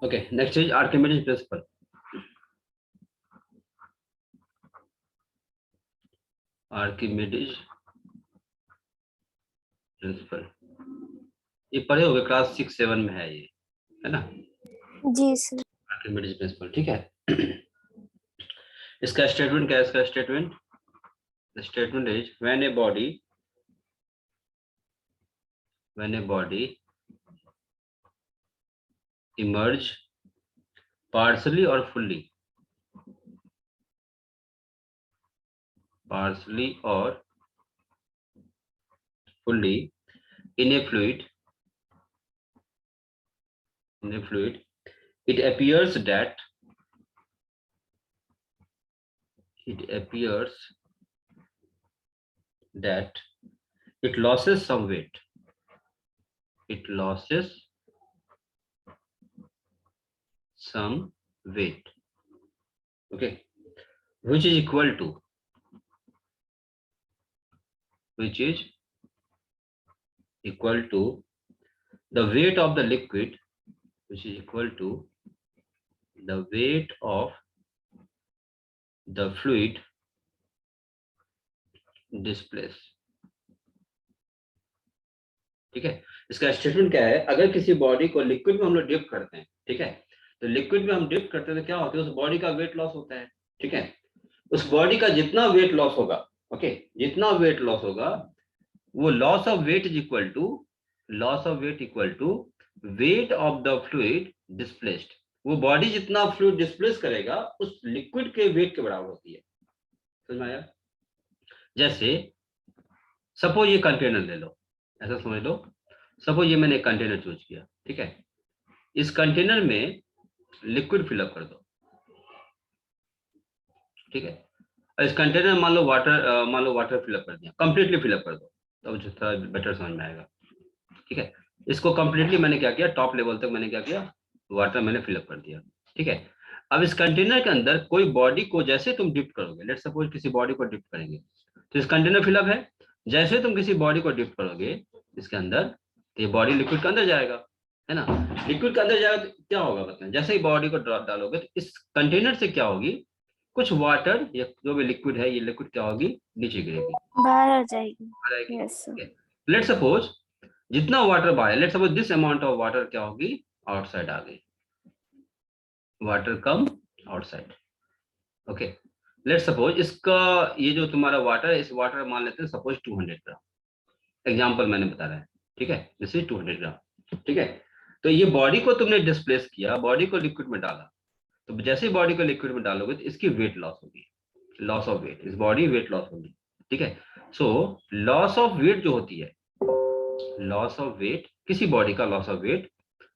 Okay, next is Archimedes principal. Archimedes principal ये पढ़े होंगे, क्लास 6-7 में है ये, है ना? जी सर। आर्किमिडीज प्रिंसिपल, ठीक है। इसका स्टेटमेंट क्या है? इसका statement is when a body emerge partially or fully in a fluid, it appears that it loses some weight. It loses some weight, okay, which is equal to the weight of the liquid, which is equal to the weight of the fluid displaced. ठीक है। इसका statement क्या है? अगर किसी body को liquid में हम लोग डिप करते हैं, ठीक है, तो लिक्विड में हम डिप करते हैं तो क्या होता है? उस बॉडी का वेट लॉस होता है, ठीक है। उस बॉडी का जितना वेट लॉस होगा, ओके, जितना वेट लॉस होगा, वो loss of weight equal to weight of the fluid displaced. वो बॉडी जितना फ्लूइड डिस्प्लेस करेगा उस लिक्विड के वेट के बराबर होती है। समझ में आया? जैसे सपोज ये कंटेनर ले लो, ऐसा समझ लो, सपोज ये मैंने एक कंटेनर चूज किया, ठीक है। इस कंटेनर में लिक्विड फिलअप कर दो, ठीक है। और इस कंटेनर में मान लो वाटर फिलअप कर दिया, कंप्लीटली फिलअप कर दो, तो जो थोड़ा बेटर समझ में आएगा, ठीक है। इसको कंप्लीटली मैंने क्या किया, टॉप लेवल तक मैंने क्या किया, वाटर मैंने फिलअप कर दिया, ठीक है। अब इस कंटेनर के अंदर कोई बॉडी को जैसे तुम डिप करोगे, लेट्स सपोज किसी बॉडी को डिप करेंगे, तो इस कंटेनर फिलअप है, जैसे तुम किसी बॉडी को डिप करोगे इसके अंदर, तो ये बॉडी लिक्विड के अंदर जाएगा, है ना। लिक्विड के अंदर जाएगा तो क्या होगा बताएं? जैसे ही बॉडी को ड्रॉप डालोगे तो इस कंटेनर से क्या होगी, कुछ वाटर या जो भी लिक्विड है, ये लिक्विड क्या होगी, नीचे गिरेगी, बाहर आ जाएगी। Yes sir. लेट्स सपोज जितना वाटर बाहर, let's suppose this amount of water क्या होगी, आउटसाइड आ गई, water come outside, okay. Let's suppose इसका ये जो तुम्हारा वाटर है, इस वाटर मान लेते हैं सपोज 200 ग्राम, एग्जांपल मैंने बता रहा है, ठीक है, दिस इज 200 ग्राम, ठीक है। तो ये बॉडी को तुमने डिस्प्लेस किया, बॉडी को लिक्विड में डाला, तो जैसे ही बॉडी को लिक्विड में डालोगे तो इसकी वेट लॉस होगी, लॉस ऑफ वेट, इस बॉडी वेट लॉस होगी, ठीक है। सो लॉस ऑफ वेट जो होती है, लॉस ऑफ वेट, किसी बॉडी का लॉस ऑफ वेट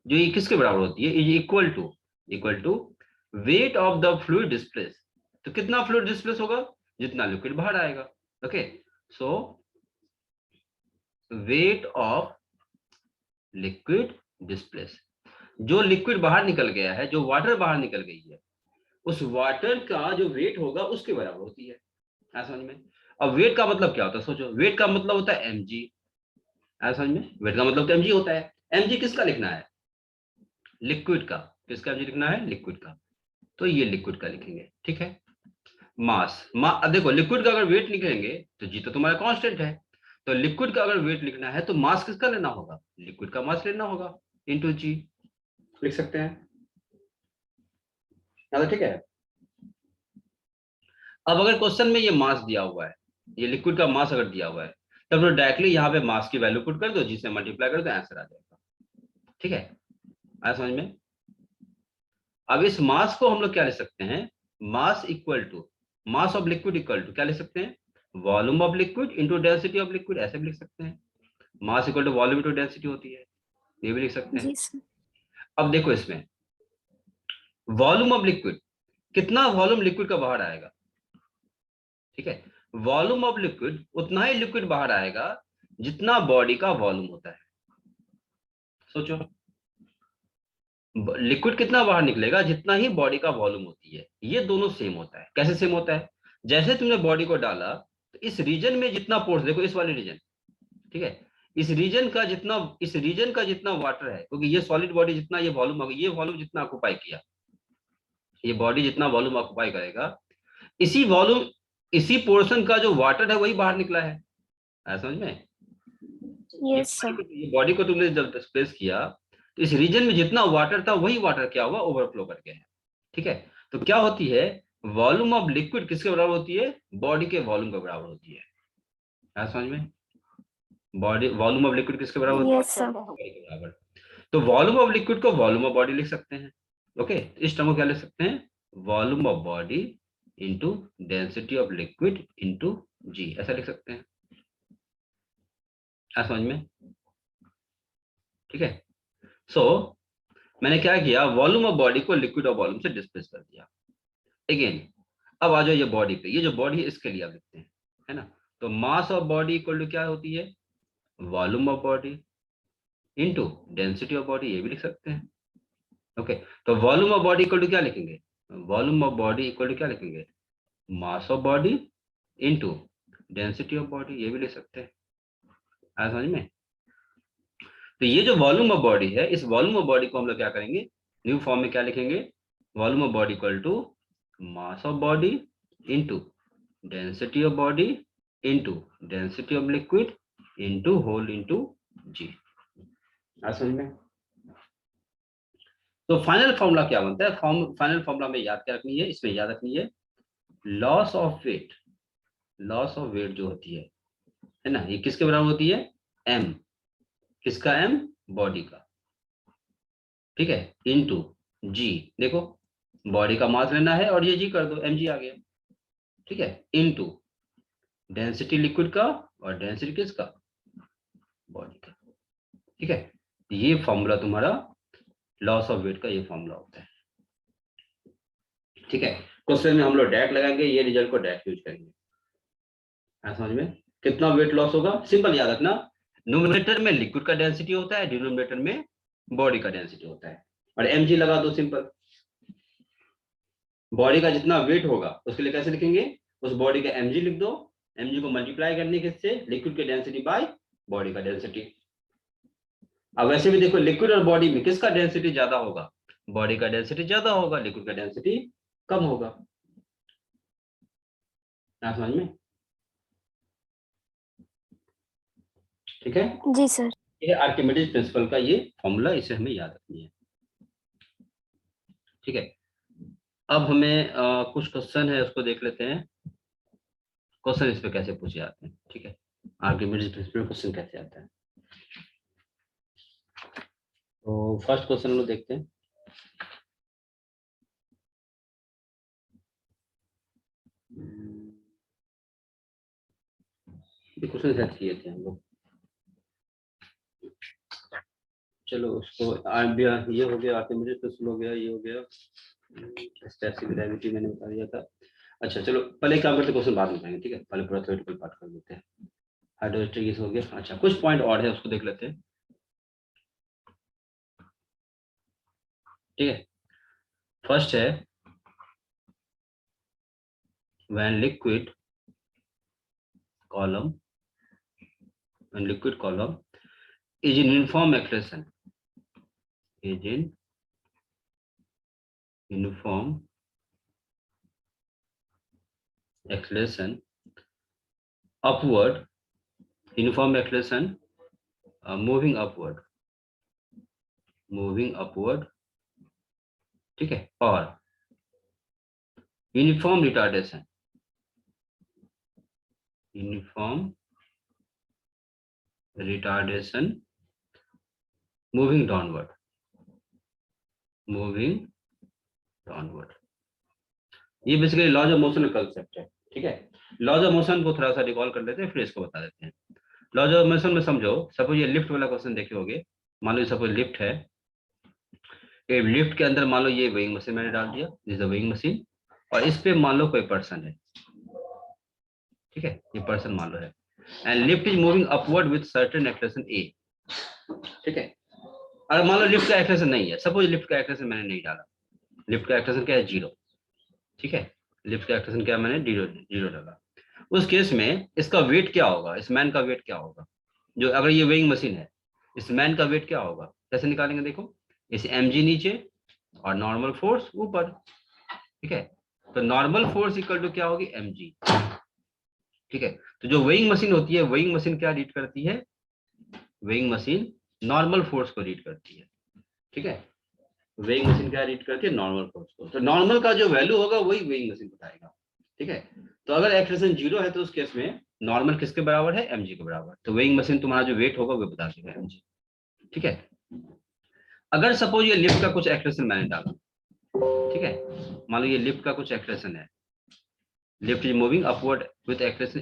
जो ये किसके बराबर होती है, is equal to weight of the fluid displace. तो कितना फ्लूइड डिस्प्लेस होगा, जितना लिक्विड बाहर आएगा, okay. So weight of liquid displace, जो लिक्विड बाहर निकल गया है, जो वाटर बाहर निकल गई है, उस वाटर का जो वेट होगा उसके बराबर होती है, समझ में। अब वेट का मतलब क्या होता है, सोचो, वेट का मतलब होता है mg, समझ में, वेट का मतलब तो mg होता है। mg किसका लिखना है, लिक्विड का, किसका mg लिखना है, लिक्विड का, तो ये लिक्विड का लिखेंगे, ठीक है। मास, देखो लिक्विड का अगर वेट लिखेंगे तो जी तो तुम्हारा कांस्टेंट है, तो लिक्विड का अगर वेट लिखना है तो मास किसका लेना होगा, लिक्विड का मास लेना होगा, इंटू जी लिख सकते हैं, ठीक है। अब अगर क्वेश्चन में ये मास दिया हुआ है, ये लिक्विड का मास अगर दिया हुआ है, तब तो डायरेक्टली यहाँ पे मास की वैल्यू पुट कर दो, जिसे मल्टीप्लाई कर दो, आंसर आ जाएगा, ठीक है। आया समझ में? अब इस मास को हम लोग क्या लिख सकते हैं, mass equal to mass of liquid equal to क्या लिख सकते हैं, volume of liquid into density of liquid, ऐसे भी लिख सकते हैं। Mass equal to volume into density होती है, ये भी लिख सकते हैं। अब देखो इसमें वॉल्यूम ऑफ लिक्विड, कितना वॉल्यूम लिक्विड का बाहर आएगा, ठीक है। वॉल्यूम ऑफ लिक्विड, उतना ही लिक्विड बाहर आएगा जितना बॉडी का वॉल्यूम होता है। सोचो, लिक्विड कितना बाहर निकलेगा, जितना ही बॉडी का वॉल्यूम होती है। ये दोनों सेम होता है। कैसे सेम होता है, जैसे तुमने बॉडी को डाला तो इस रीजन में जितना पोर्स, देखो इस वाले रीजन, ठीक है, इस रीजन का जितना वाटर है, क्योंकि ये सॉलिड बॉडी जितना ये वॉल्यूम होगा, ये वॉल्यूम जितना ऑक्युपाई किया, ये बॉडी जितना वॉल्यूम ऑक्युपाई करेगा, इसी पोर्शन का जो वाटर है वही बाहर निकला है। समझ में? Yes sir. ये बॉडी को तुमने जब स्पेस किया तो इस रीजन में जितना वाटर था वही वाटर क्या हुआ, ओवरफ्लो करके है। ठीक है, तो क्या होती है, वॉल्यूम ऑफ लिक्विड किसके बराबर होती है, बॉडी के वॉल्यूम के बराबर होती है। समझ में? बॉडी वॉल्यूम ऑफ लिक्विड किसके बराबर होती है, यस सर। बॉडी के बराबर। तो वॉल्यूम ऑफ लिक्विड को वॉल्यूम ऑफ बॉडी लिख सकते हैं। ओके, इस टर्म को क्या लिख सकते हैं, volume of body into density of liquid into g, ऐसा लिख सकते हैं। समझ में? ठीक है, सो मैंने क्या किया, वॉल्यूम ऑफ बॉडी को लिक्विड ऑफ वॉल्यूम से डिस्प्लेस कर दिया। अगेन अब आ जाओ ये बॉडी पे, ये जो बॉडी है इसके लिए आप लिखते हैं, है ना। तो mass of body equal to क्या होती है, volume of body into density of body, ये भी लिख सकते हैं। ओके, तो volume of body equal to क्या लिखेंगे, volume of body equal to क्या लिखेंगे, mass of body into density of body, ये भी लिख सकते हैं। आया समझ में? तो ये जो वॉल्यूम ऑफ बॉडी है, इस वॉल्यूम ऑफ बॉडी को हम लोग क्या करेंगे, न्यू फॉर्म में क्या लिखेंगे, volume of body equal to mass of body into density of body into density of liquid into whole into g. समझ में? तो फाइनल फॉर्मूला क्या बनता है, फाइनल फॉर्मूला में याद क्या रखनी है, इसमें याद रखनी है loss of weight, loss of weight जो होती है ना, ये किसके बराबर होती है, m, किसका m, बॉडी का, ठीक है, इनटू g, देखो बॉडी का मास लेना है और ये g कर दो, mg आ गया, ठीक है, इनटू डेंसिटी लिक्विड का और डेंसिटी किसका, बॉडी का। ठीक है, ये फॉर्मूला तुम्हारा लॉस ऑफ वेट का ये फॉर्मूला होता है। ठीक है, क्वेश्चन में हम लोग डैट लगाएंगे, ये रिजल्ट को डैट यूज करेंगे। समझ में? कितना वेट लॉस होगा, सिंपल याद रखना, न्यूमरेटर में लिक्विड का डेंसिटी होता है, डिनोमिनेटर में बॉडी का डेंसिटी होता है, और mg लगा दो, सिंपल। बॉडी का जितना वेट होगा उसके लिए कैसे लिखेंगे, उस बॉडी का mg लिख दो, mg को मल्टीप्लाई करने के से लिक्विड की डेंसिटी बाय बॉडी का डेंसिटी। अब वैसे भी देखो, लिक्विड और बॉडी में किसका डेंसिटी ज्यादा होगा, बॉडी का डेंसिटी ज्यादा होगा, लिक्विड का डेंसिटी कम होगा। समझ में? ठीक है जी सर। ये आर्किमिडीज प्रिंसिपल का ये फॉर्मूला, इसे हमें याद रखनी है। ठीक है, अब हमें कुछ क्वेश्चन है उसको देख लेते हैं, क्वेश्चन इस पे कैसे पूछे जाते हैं। ठीक है, आर्किमिडीज प्रिंसिपल क्वेश्चन कैसे आता है, तो फर्स्ट क्वेश्चन हम लोग देखते हैं। क्वेश्चन सेट किए थे हम लोग, चलो उसको ये हो गया, आर्किमिडीज प्रिंसिपल हो गया, ये हो गया, स्टैटिक ग्रेविटी मैंने बता दिया था। अच्छा चलो पहले काम करते, क्वेश्चन बाद में करेंगे। ठीक है, पहले पूरा थ्योरेटिकल पार्ट कर लेते हैं। हाइड्रोस्टैटिक हो गया। अच्छा कुछ पॉइंट और है उसको देख लेते हैं। ठीक है, फर्स्ट है when liquid column is in uniform acceleration, upward, uniform acceleration, moving upward, ठीक है, और यूनिफॉर्म रिटार्डेशन, मूविंग डाउनवर्ड, ये बेसिकली लॉज ऑफ मोशन का कंसेप्ट है। ठीक है, लॉज ऑफ मोशन को थोड़ा सा रिकॉल कर लेते हैं, फिर इसको बता देते हैं। लॉज ऑफ मोशन में समझो, सपोज ये लिफ्ट वाला क्वेश्चन देखे होगे, मान लो सपोज लिफ्ट है, ये लिफ्ट के अंदर मान लो ये वेइंग मशीन मैंने डाल दिया, दिस द वेइंग मशीन, और इस पे मान लो कोई पर्सन है। ठीक है, ये पर्सन मान लो है, and lift is moving upward with certain acceleration a. ठीक है, अगर मान लो लिफ्ट का एक्सेलरेशन नहीं है, सपोज लिफ्ट का एक्सेलरेशन मैंने नहीं डाला, लिफ्ट का एक्सेलरेशन क्या है, 0। ठीक है, लिफ्ट का एक्सेलरेशन क्या है, मैंने 0 डाला, उस केस में इसका वेट क्या होगा, इस मैन का वेट क्या होगा, जो अगर ये वेइंग मशीन है, इस मैन का वेट क्या होगा, कैसे निकालेंगे, देखो इस mg नीचे और नॉर्मल फोर्स ऊपर, ठीक है। तो नॉर्मल फोर्स इक्वल टू क्या होगी, mg, ठीक है। तो जो वेइंग मशीन होती है, वेइंग मशीन क्या रीड करती है, वेइंग मशीन नॉर्मल फोर्स को रीड करती है, ठीक है। वेइंग मशीन क्या रीड करती है, नॉर्मल फोर्स को। तो नॉर्मल का जो वैल्यू होगा वही वेइंग मशीन बताएगा, ठीक है। तो अगर एक्सलेशन 0 है तो उस केस में नॉर्मल किसके बराबर है, mg के बराबर। तो वेइंग मशीन तुम्हारा जो वेट होगा वो बता देगा mg, ठीक है। अगर सपोज ये लिफ्ट का कुछ एक्सलेशन मैंने डाला, ठीक है, मान लो ये लिफ्ट का कुछ एक्सलेशन है, lift is moving upward with acceleration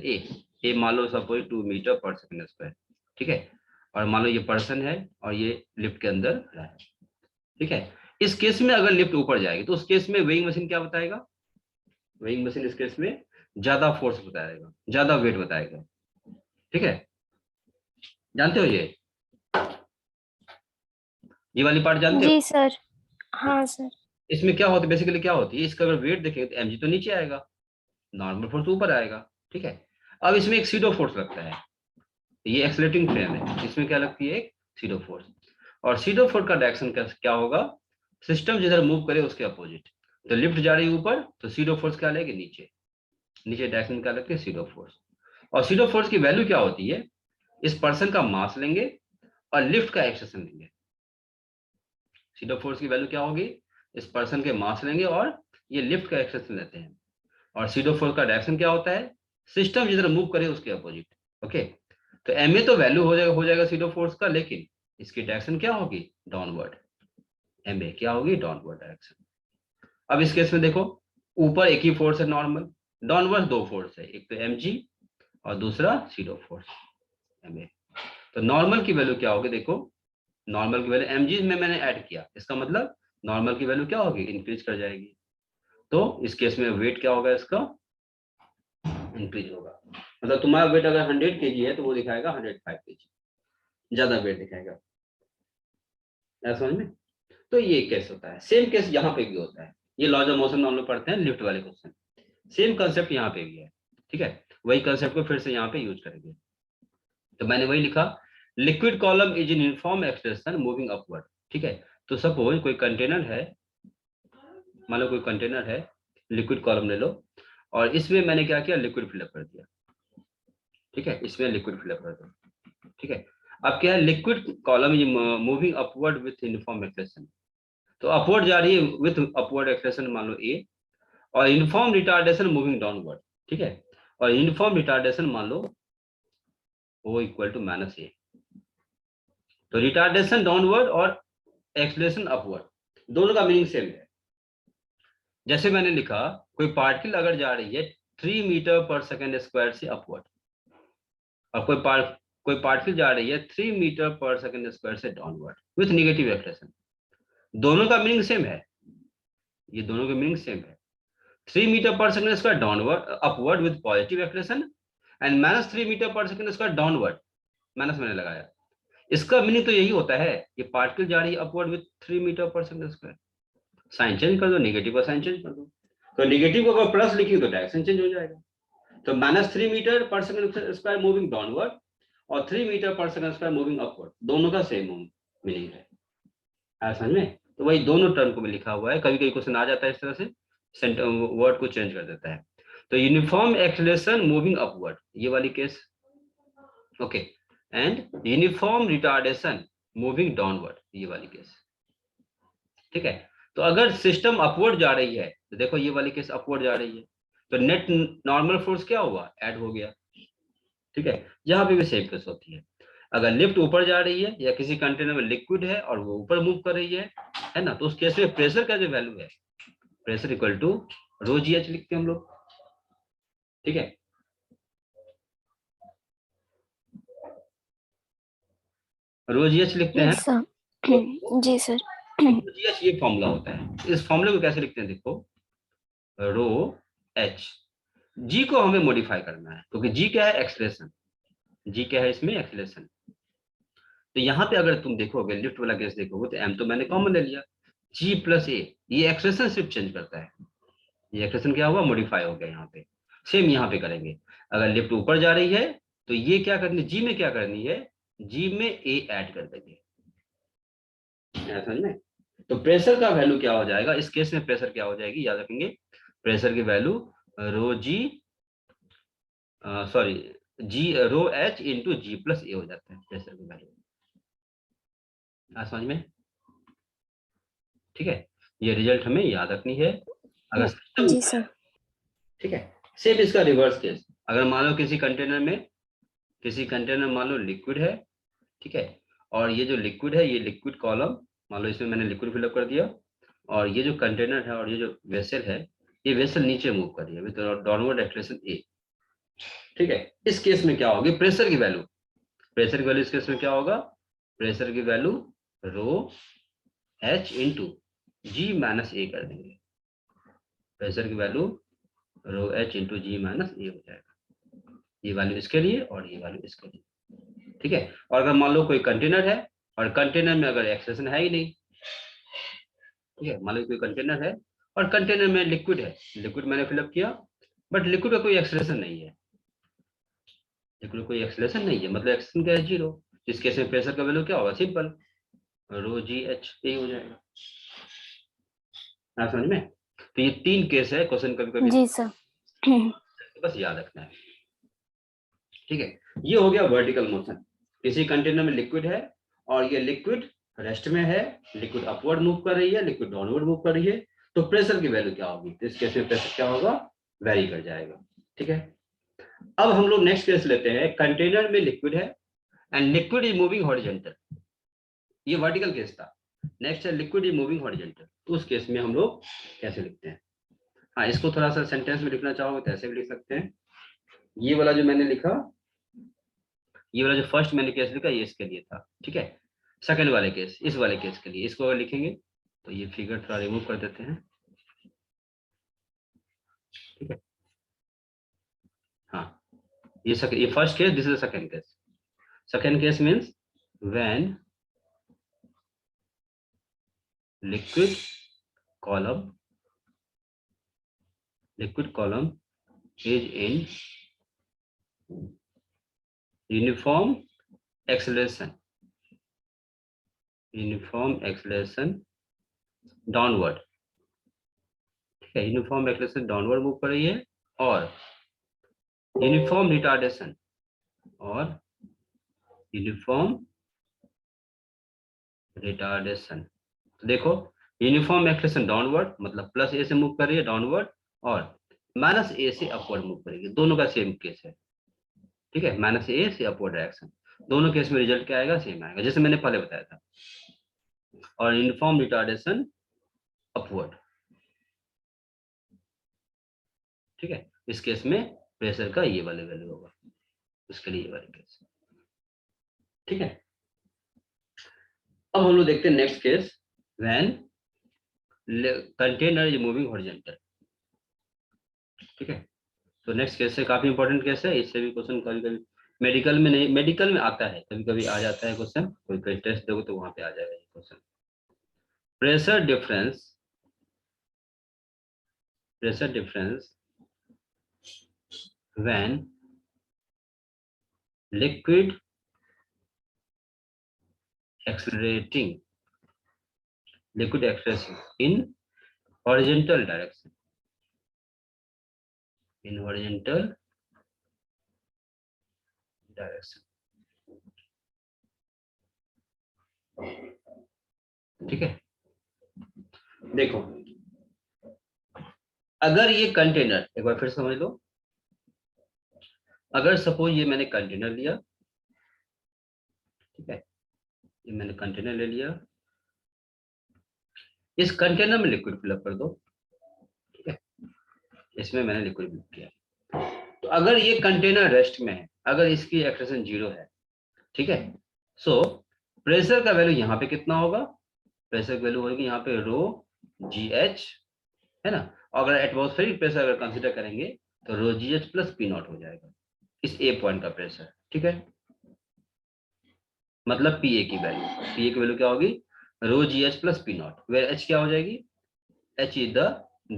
a मान लो suppose 2 metre per second square, ठीक है। और मान लो ये पर्सन है और ये लिफ्ट के अंदर है, ठीक है। इस केस में अगर लिफ्ट ऊपर जाएगी तो उस केस में वेइंग मशीन क्या बताएगा, वेइंग मशीन इस केस में ज्यादा फोर्स बताएगा, ज्यादा वेट बताएगा, ठीक है। जानते हो ये वाली पार्ट जानते हो। जी सर। हाँ सर। इसमें क्या होता है, बेसिकली क्या होती है, इसका अगर वेट देखें तो mg तो नीचे आएगा, नॉर्मल फोर्स ऊपर आएगा, ठीक है। अब इसमें एक सीडो फोर्स लगता है, ये एक्सलेटिंग फ्रेम है, इसमें क्या लगती है, एक सीडो फोर्स। और सीडो फोर्स का डायरेक्शन क्या होगा, सिस्टम जिधर मूव करे उसके अपोजिट। तो लिफ्ट जा रही है ऊपर तो सीडो फोर्स क्या लेगी, नीचे, नीचे डायरेक्शन क्या लगती है, सीडो फोर्स। और सीडो फोर्स की वैल्यू क्या होती है, इस पर्सन का मास लेंगे और लिफ्ट का एक्सेशन लेंगे। सीडो फोर्स की वैल्यू क्या होगी, इस पर्सन के मास लेंगे और ये लिफ्ट का एक्सेशन लेते हैं। और सीडो फोर्स का डायरेक्शन क्या होता है, सिस्टम जिधर मूव करे उसके अपोजिट, ओके। तो एम ए तो वैल्यू हो जाएगा सीडो फोर्स का, लेकिन इसकी डायरेक्शन क्या होगी, डाउनवर्ड। एम ए क्या होगी, डाउनवर्ड डायरेक्शन। अब इस केस में देखो, ऊपर एक ही फोर्स है नॉर्मल, डाउनवर्ड दो फोर्स है, एक तो एम जी और दूसरा सीडो फोर्स एम ए। तो नॉर्मल की वैल्यू क्या होगी, देखो नॉर्मल की वैल्यू mg में मैंने ऐड किया, इसका मतलब नॉर्मल की वैल्यू क्या होगी, इंक्रीज कर जाएगी। तो इस केस में वेट क्या होगा, इसका इंक्रीज होगा। मतलब तुम्हारा वेट अगर 100 kg है तो वो दिखाएगा 105 kg, ज्यादा वेट दिखाएगा, ऐसा समझ में। तो ये केस होता है, सेम केस यहाँ पे भी होता है। ये लॉज ऑफ मोशन हम लोग पढ़ते हैं लिफ्ट वाले क्वेश्चन, सेम कंसेप्ट यहाँ पे भी है, ठीक है। वही कंसेप्ट को फिर से यहाँ पे यूज करेंगे। तो मैंने वही लिखा, liquid column is in uniform acceleration moving upward, ठीक है। तो सपोज कोई कंटेनर है, मान लो कोई कंटेनर है, लिक्विड कॉलम ले लो, और इसमें मैंने क्या किया, लिक्विड फिलअप कर दिया, ठीक है, इसमें लिक्विड फिलअप कर दो, ठीक है। अब क्या है, liquid column is moving upward with uniform acceleration. तो अपवर्ड जा रही है विथ अपवर्ड एक्सलेशन मान लो ए, और यूनिफॉर्म रिटार्डेशन मूविंग डाउनवर्ड, ठीक है। और यूनिफॉर्म रिटार्डेशन मान लो O इक्वल टू माइनस ए। तो रिटार्डेशन डाउनवर्ड और एक्सलेशन अपवर्ड दोनों का मीनिंग सेम है। जैसे मैंने लिखा, कोई पार्टिकल अगर जा रही है 3 मीटर पर सेकेंड स्क्वायर से अपवर्ड, और कोई पार्टिकल जा रही है 3 मीटर पर सेकेंड स्क्वायर से डाउनवर्ड विथ निगेटिव एक्सलेशन, दोनों का मीनिंग सेम है, ये दोनों का मीनिंग सेम है। 3 metre per second square downward upward with positive acceleration, and minus 3 metre per second square downward, minus मैंने लगाया। इसका मीनिंग तो यही होता है, ये पार्टिकल जा रही है upward with 3 metre per second square, sign change कर दो, नेगेटिव का साइन चेंज कर दो। तो नेगेटिव को अगर प्लस लिखी तो डायरेक्शन चेंज हो जाएगा। तो minus 3 metre per second square moving downward और 3 metre per second square moving upward, दोनों का सेम मीनिंग है, समझ में। तो वही दोनों टर्म को भी लिखा हुआ है, कभी कभी क्वेश्चन आ जाता है इस तरह से, वर्ड को चेंज कर देता है। तो यूनिफॉर्म एक्सलेशन मूविंग अपवर्ड ये वाली case, okay, and uniform retardation moving downward ये वाली केस, ठीक है। तो अगर सिस्टम अपवर्ड जा रही है तो देखो ये वाली केस अपवर्ड जा रही है, तो नेट नॉर्मल फोर्स क्या हुआ, ऐड हो गया, ठीक है। यहाँ पे भी सेम केस होती है, अगर लिफ्ट ऊपर जा रही है या किसी कंटेनर में लिक्विड है और वो ऊपर मूव कर रही है ना, तो उस केस में प्रेशर का जो वैल्यू है, pressure equal to rho g h लिखते हैं हम लोग, ठीक है। रो जी एच लिखते हैं, यस सर। जी सर। रो जी एच ये फॉर्मूला होता है। इस फॉर्मूले को कैसे लिखते हैं, देखो रो एच, जी को हमें मॉडिफाई करना है क्योंकि जी क्या है, एक्सलेशन, जी क्या है इसमें, एक्सलेशन। तो यहाँ पे अगर तुम देखोगे लिफ्ट वाला केस देखोगे तो एम तो मैंने कॉमन ले लिया, जी प्लस ए, ये एक्सलेशन सिर्फ चेंज करता है, ये एक्सलेशन क्या हुआ, मॉडिफाई हो गया यहाँ पे। सेम यहाँ पे करेंगे, अगर लिफ्ट ऊपर जा रही है तो ये क्या करनी, जी में क्या करनी है, जी में ए ऐड कर देंगे, समझ में। तो प्रेशर का वैल्यू क्या हो जाएगा इस केस में, प्रेशर क्या हो जाएगी याद रखेंगे, प्रेशर की वैल्यू रो जी सॉरी जी रो एच इंटू जी प्लस ए हो जाता है प्रेशर की वैल्यू, समझ में। ठीक है, ये रिजल्ट हमें याद रखनी है अगर सिस्टम, जी सर। ठीक है। सेम इसका रिवर्स केस, अगर मान लो किसी कंटेनर मान लो लिक्विड है, ठीक है, और ये जो लिक्विड है ये लिक्विड कॉलम, मान लो इसमें मैंने लिक्विड फिलअप कर दिया, और ये जो कंटेनर है और ये जो वेसल है, ये वेसल नीचे मूव कर रही है विद डाउनवर्ड एक्सेलरेशन ए, ठीक है। इस केस में क्या होगी प्रेशर की वैल्यू, प्रेशर की वैल्यू इस केस में क्या होगा, प्रेशर की वैल्यू रो एच इंटू जी माइनस ए कर देंगे, प्रेशर की वैल्यू रो एच इंटू जी माइनस ए हो जाएगा, ये वैल्यू इसके लिए और ये वैल्यू इसके लिए, ठीक है। और अगर मान लो कोई कंटेनर है और कंटेनर में अगर एक्सेशन है ही नहीं, ठीक है, मान लो कोई कंटेनर है और कंटेनर में लिक्विड है, लिक्विड मैंने फिलअप किया बट लिक्विड का कोई एक्सेलेरेशन नहीं है, लिक्विड कोई एक्सेलेरेशन नहीं है, मतलब एक्सेलेरेशन क्या है, जीरो। इस केस में प्रेशर का वैल्यू क्या होगा, simple row g H A हो जाएगा, आप समझ में। तो ये 3 केस है क्वेश्चन कभी कभी, जी सर। बस याद रखना है, ठीक है। ये हो गया वर्टिकल मोशन, किसी कंटेनर में लिक्विड है और ये लिक्विड रेस्ट में है, लिक्विड अपवर्ड मूव कर रही है, लिक्विड डाउनवर्ड मूव कर रही है, तो प्रेशर की वैल्यू क्या होगी, तो इस केस में प्रेशर क्या होगा, वेरी कर जाएगा, ठीक है। अब हम लोग नेक्स्ट केस लेते हैं, कंटेनर में लिक्विड है and liquid is moving horizontal, ये वर्टिकल केस था। नेक्स्ट है लिक्विड इज मूविंग हॉरिजॉन्टल, तो उस केस में हम लोग कैसे लिखते हैं, हाँ इसको थोड़ा सा सेंटेंस में लिखना चाहोगे तो ऐसे भी लिख सकते हैं। ये वाला जो मैंने लिखा, ये वाला जो फर्स्ट मैंने केस लिखा ये इसके लिए था, ठीक है। सेकंड वाले केस, इस वाले केस के लिए इसको अगर लिखेंगे तो ये फिगर थोड़ा रिमूव कर देते हैं, ठीक है। हाँ ये first case, this is the second case. Second case means when liquid column is in uniform acceleration downward, ठीक है, यूनिफॉर्म एक्सेलरेशन डाउनवर्ड मूव कर रही है और यूनिफॉर्म रिटार्डेशन तो देखो यूनिफॉर्म एक्सेलरेशन डाउनवर्ड मतलब प्लस ए से मूव कर रही है डाउनवर्ड, और माइनस ए से अपवर्ड मूव करेगी, दोनों का सेम केस है, ठीक है, माइनस ए से अपवर्ड डायरेक्शन, दोनों केस में रिजल्ट क्या आएगा, सेम आएगा जैसे मैंने पहले बताया था, और यूनिफॉर्म रिटार्डेशन अपवर्ड, ठीक है। इस केस में प्रेशर का ये वाले वैल्यू होगा, इसके लिए ये वाले केस, ठीक है। अब हम लोग देखते हैं next case, when container is moving horizontal, ठीक है। तो नेक्स्ट केस है काफी इंपॉर्टेंट केस है, इससे भी क्वेश्चन कभी कभी मेडिकल में नहीं, मेडिकल में आता है कभी कभी आ जाता है क्वेश्चन, कोई टेस्ट दोगे तो वहां पे आ जाएगा ये question. Pressure difference when liquid accelerating in horizontal direction, ठीक है। देखो अगर ये कंटेनर, एक बार फिर समझ लो, अगर सपोज ये मैंने कंटेनर लिया, ठीक है, ये मैंने कंटेनर ले लिया, इस कंटेनर में लिक्विड फिलअप कर दो, ठीक है, इसमें मैंने लिक्विड फिलअप किया, तो अगर ये कंटेनर रेस्ट में है, अगर इसकी एक्सेलरेशन 0 है, ठीक है, सो प्रेशर का वैल्यू यहाँ पे कितना होगा, प्रेशर की वैल्यू होगी यहाँ पे रो जी एच, है ना, और अगर एटमॉस्फेरिक प्रेशर अगर कंसीडर करेंगे तो rho g h plus p nought हो जाएगा, इस ए पॉइंट का प्रेशर, ठीक है, मतलब पी ए की वैल्यू क्या होगी, rho g h plus p nought, where h क्या हो जाएगी, h is the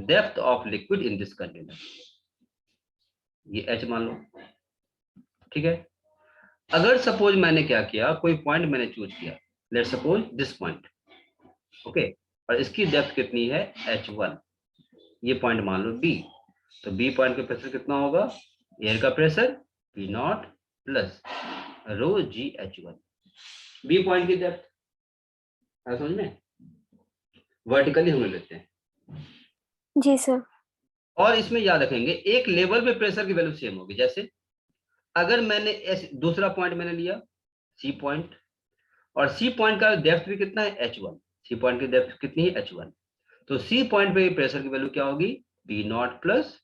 depth of liquid in this container, ये एच मान लो, ठीक है। अगर सपोज मैंने क्या किया, कोई पॉइंट मैंने चूज किया, let suppose this point, okay, और इसकी डेप्थ कितनी है h1, ये पॉइंट मान लो B, तो B पॉइंट का प्रेशर कितना होगा, एयर का pressure P not plus rho g H1, B point की डेप्थ है, समझ में, वर्टिकली हम लेते हैं। जी सर। और इसमें याद रखेंगे एक लेवल पे प्रेशर की वैल्यू सेम होगी, जैसे अगर मैंने दूसरा पॉइंट मैंने लिया सी पॉइंट, और सी पॉइंट का डेप्थ भी कितना है h1, सी पॉइंट की डेप्थ कितनी है h1, तो सी पॉइंट पे प्रेशर की वैल्यू क्या होगी, P not plus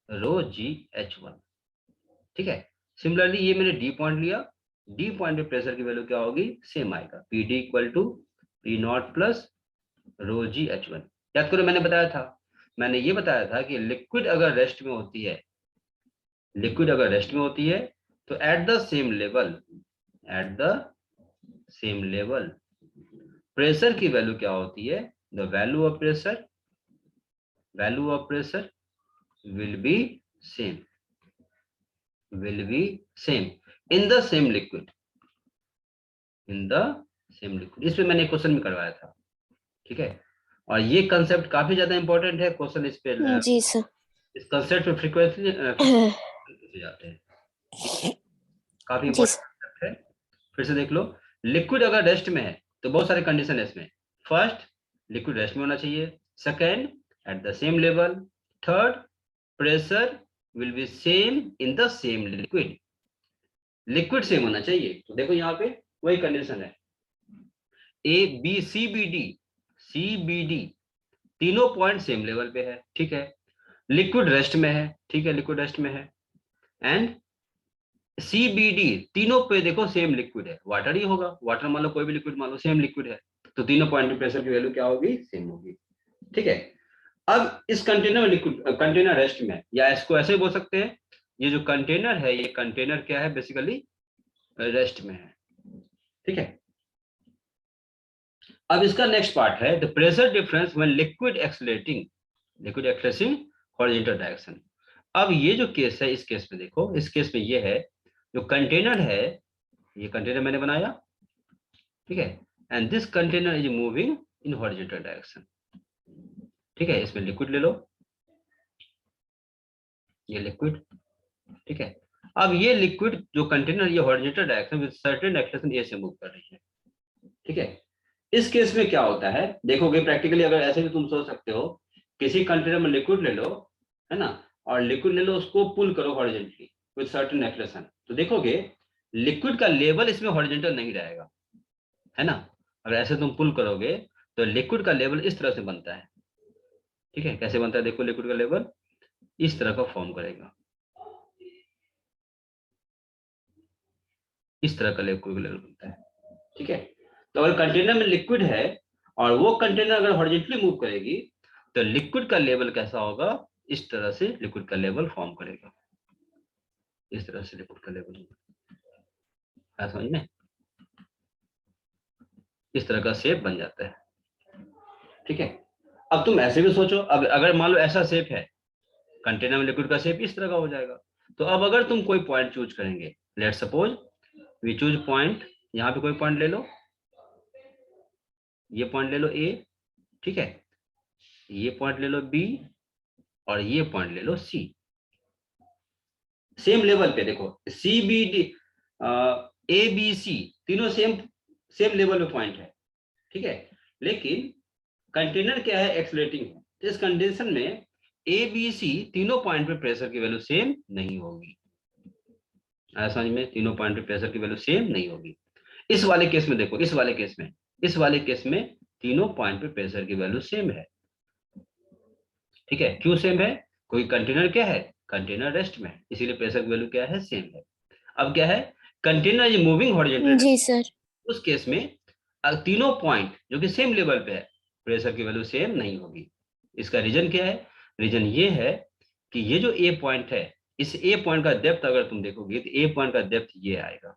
rho g H1, ठीक है। सिमिलरली ये मैंने डी पॉइंट लिया, डी पॉइंट पे प्रेशर की वैल्यू क्या होगी, सेम आएगा, P D equal to P not plus rho g H1। याद करो मैंने बताया था, मैंने ये बताया था कि लिक्विड अगर रेस्ट में होती है, लिक्विड अगर रेस्ट में होती है, तो eight the same level, eight the same level pressure की वैल्यू क्या होती है, the value of pressure, value of pressure will be same, will be same in the same liquid, in the same liquid। इस पे मैंने question में करवाया था, ठीक है। और ये कंसेप्ट काफी ज्यादा इंपॉर्टेंट है, क्वेश्चन इस पे जी सर। इस कंसेप्ट पे फ्रीक्वेंटली जाते हैं, काफी जी इंपॉर्टेंट सर। कंसेप्ट है। फिर से देख लो, लिक्विड अगर रेस्ट में है तो बहुत सारे कंडीशन है इसमें, फर्स्ट लिक्विड रेस्ट में होना चाहिए, second at the same level, third pressure will be same in the same liquid, liquid same होना चाहिए। तो देखो यहाँ पे वही कंडीशन है, A B C B D, C B D तीनों पॉइंट सेम लेवल पे है, ठीक है, लिक्विड रेस्ट में है, ठीक है, लिक्विड रेस्ट में है, एंड सी बी डी तीनों पे देखो सेम लिक्विड है, वाटर ही होगा, वाटर मान लो, कोई भी लिक्विड मान लो, सेम लिक्विड है, तो तीनों पॉइंट पे प्रेशर की वैल्यू क्या होगी, सेम होगी, ठीक है। अब इस कंटेनर में लिक्विड, कंटेनर रेस्ट में है, या इसको ऐसे बोल सकते हैं, ये जो कंटेनर है, ये कंटेनर क्या है, बेसिकली रेस्ट में है, ठीक है। अब इसका नेक्स्ट पार्ट है the pressure difference when liquid accelerating, liquid accelerating horizontal direction. अब ये जो केस है, इस केस में देखो, इस केस में ये है, जो कंटेनर है, ये कंटेनर मैंने बनाया, ठीक है, and this container is moving in horizontal direction, ठीक है। इसमें लिक्विड ले लो, ये लिक्विड, ठीक है। अब ये लिक्विड जो कंटेनर, ये horizontal direction with certain acceleration a से मूव कर रही है, ठीक है। इस केस में क्या होता है, देखोगे प्रैक्टिकली, अगर ऐसे भी तुम सोच सकते हो, किसी कंटेनर में लिक्विड ले लो, है ना, और लिक्विड ले लो, उसको पुल करो हॉरिजॉन्टली विद सर्टेन एक्सेलरेशन, तो देखोगे लिक्विड का लेवल इसमें हॉरिजॉन्टल नहीं रहेगा, है ना। अगर ऐसे तुम पुल करोगे तो लिक्विड का लेवल इस तरह से बनता है, ठीक है, कैसे बनता है, देखो लिक्विड का लेवल इस तरह का फॉर्म करेगा, इस तरह का लिक्विड का लेवल बनता है, ठीक है। तो अगर कंटेनर में लिक्विड है और वो कंटेनर अगर हॉरिजॉन्टली मूव करेगी, तो लिक्विड का लेवल कैसा होगा, इस तरह से लिक्विड का लेवल फॉर्म करेगा, इस तरह से लिक्विड का लेवल होगा, समझ में, इस तरह का शेप बन जाता है, ठीक है। अब तुम ऐसे भी सोचो, अब अगर मान लो ऐसा शेप है, कंटेनर में लिक्विड का शेप इस तरह का हो जाएगा, तो अब अगर तुम कोई पॉइंट चूज करेंगे, let suppose we choose point, यहाँ पे कोई पॉइंट ले लो, ये पॉइंट ले लो ए, ठीक है, ये पॉइंट ले लो बी, और ये पॉइंट ले लो सी, सेम लेवल पे देखो, C B D A B C तीनों सेम सेम लेवल पे पॉइंट है, ठीक है, लेकिन कंटेनर क्या है, एक्सेलरेटिंग है, तो इस कंडीशन में ए बी सी तीनों पॉइंट पे प्रेशर की वैल्यू सेम नहीं होगी, समझ में, तीनों पॉइंट पे प्रेशर की वैल्यू सेम नहीं होगी। इस वाले केस में देखो, इस वाले केस में, इस वाले केस में तीनों पॉइंट पे प्रेशर की वैल्यू सेम है, ठीक है, क्यों सेम है, कोई कंटेनर क्या है, कंटेनर रेस्ट में है, इसीलिए प्रेशर की वैल्यू क्या है, सेम है। अब क्या है, कंटेनर इज मूविंग हॉरिजॉन्टल, जी सर। उस केस में तीनों पॉइंट जो कि सेम लेवल पे है, प्रेशर की वैल्यू सेम नहीं होगी। इसका रीजन क्या है, रीजन ये है कि ये जो ए पॉइंट है, इस ए पॉइंट का डेप्थ अगर तुम देखोगे तो ए पॉइंट का डेप्थ ये आएगा,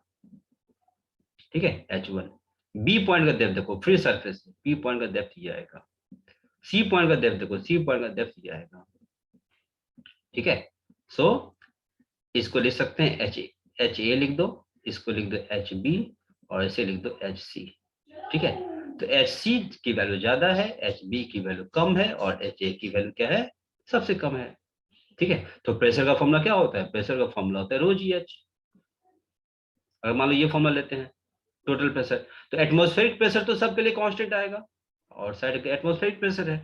ठीक है, H1। बी पॉइंट का डेप्थ देखो फ्री सरफेस, बी पॉइंट का डेप्थ ये आएगा, सी पॉइंट का डेप्थ देखो, सी पॉइंट का डेप्थ ये आएगा, ठीक है। सो इसको लिख सकते हैं एच ए लिख दो, इसको लिख दो एच बी और इसे लिख दो एच सी। ठीक है, तो एच सी की वैल्यू ज्यादा है, एच बी की वैल्यू कम है और एच ए की वैल्यू क्या है, सबसे कम है। ठीक है, तो प्रेशर का फॉर्मूला क्या होता है, प्रेशर का फॉर्मूला होता है रो जी एच। अगर मान लो ये फॉर्मूला लेते हैं टोटल प्रेशर, तो एटमॉस्फेरिक प्रेशर तो सबके लिए कांस्टेंट आएगा और साइड का एटमॉस्फेरिक प्रेशर है,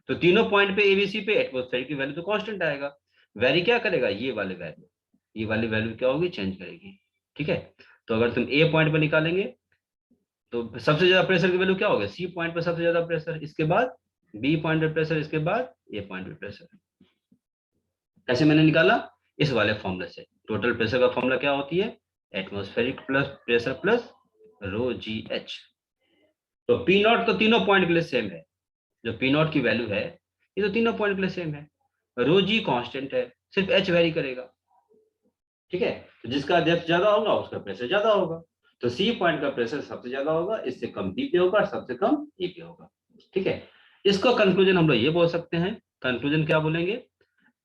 तो तीनों पॉइंट पे एबीसी पे एटमॉस्फेरिक की वैल्यू तो कांस्टेंट आएगा। वेरी क्या करेगा, ये वाली वैल्यू, ये वाली वैल्यू क्या होगी, चेंज करेगी। ठीक है, तो अगर तुम ए पॉइंट पर निकालेंगे तो सबसे ज्यादा प्रेशर की वैल्यू क्या होगा, सी पॉइंट पर सबसे ज्यादा प्रेशर, इसके बाद बी पॉइंट पर प्रेशर, इसके बाद ए पॉइंट पर प्रेशर। कैसे मैंने निकाला, इस वाले फॉर्मूले से। टोटल प्रेशर का फॉर्मूला क्या होती है, atmospheric plus pressure plus rho g H. तो पी नॉट तो तीनों पॉइंट के लिए सेम है, जो पी नॉट की वैल्यू है ये तो तीनों पॉइंट के लिए सेम है। रो जी कांस्टेंट है, सिर्फ एच वेरी करेगा। ठीक है, तो जिसका डेप्थ ज्यादा होगा उसका प्रेशर ज्यादा होगा, तो सी पॉइंट का प्रेशर सबसे ज्यादा होगा, इससे कम बी पे होगा, सबसे कम ई पे होगा। ठीक है, इसको कंक्लूजन हम लोग ये बोल सकते हैं, कंक्लूजन क्या बोलेंगे,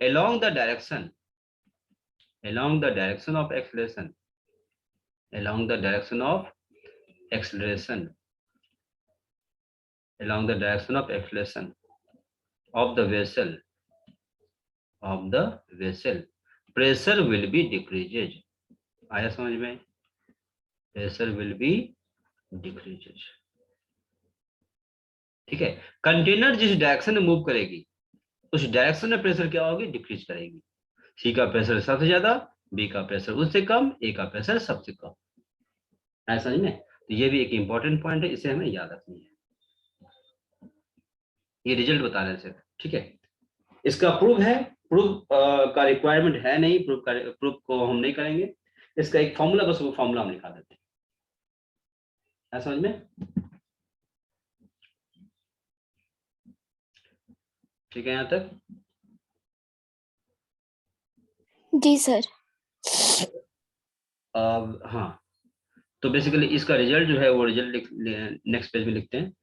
along the direction, along the direction of acceleration, along the direction of acceleration, along the direction of acceleration of the vessel, of the vessel, pressure will be decreases। आया समझ में, pressure will be decreases। ठीक है, container जिस direction में move करेगी उस direction में प्रेशर क्या होगी, डिक्रीज करेगी। सी का प्रेशर सबसे ज्यादा, बी का प्रेशर उससे कम, ए का प्रेशर सबसे कम। है समझ में, तो ये भी एक इंपॉर्टेंट पॉइंट है, इसे हमें याद रखनी है। ये रिजल्ट बता रहे थे। ठीक है, इसका प्रूफ है, प्रूफ का रिक्वायरमेंट है नहीं, प्रूफ को हम नहीं करेंगे, इसका एक फॉर्मूला, बस वो फॉर्मूला हम लिखा देते हैं। समझ में, ठीक है यहाँ तक। जी सर। हाँ, तो बेसिकली इसका रिजल्ट जो है वो रिजल्ट नेक्स्ट पेज में लिखते हैं।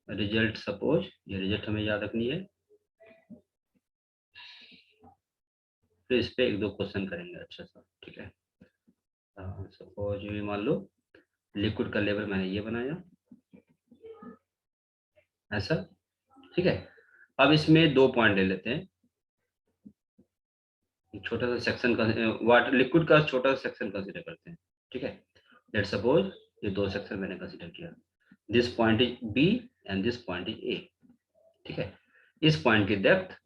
रिजल्ट सपोज, ये रिजल्ट हमें याद रखनी है, फिर इस पे एक दो क्वेश्चन करेंगे अच्छा सा। ठीक है, सपोज ये मान लो लिक्विड का लेवल मैंने ये बनाया ऐसा। ठीक है, अब इसमें दो पॉइंट ले लेते हैं, छोटा सा सेक्शन का, वाटर लिक्विड का छोटा सा सेक्शन कंसीडर करते हैं। ठीक है, लेट सपोज ये दो सेक्शन मैंने कंसीडर किया, this point is B and this point is A. ठीक है, इस पॉइंट की डेप्थ,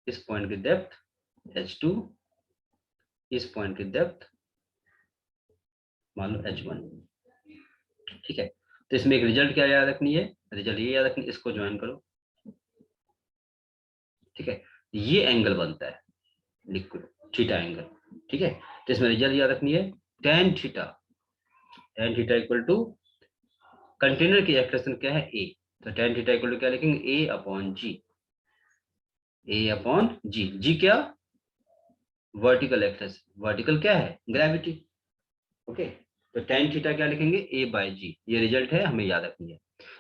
इस पॉइंट की डेप्थ h2, इस पॉइंट की डेप्थ मान लो h1। ठीक है, तो इसमें एक रिजल्ट क्या याद रखनी है, रिजल्ट ये याद रखनी, इसको ज्वाइन करो। ठीक है, ये एंगल बनता है लिक्विड थीटा एंगल। ठीक है, तो इसमें रिजल्ट याद रखनी है tan theta, tan theta equal to container की एक्सप्रेशन क्या है ए, तो tan थीटा इक्वल टू क्या लिखेंगे, ए अपॉन जी, ए अपॉन जी। जी क्या, वर्टिकल एक्सप्रेशन, वर्टिकल क्या है, ग्रेविटी। ओके, तो tan थीटा क्या लिखेंगे, ए बाय जी। ये रिजल्ट है, हमें याद रखनी है।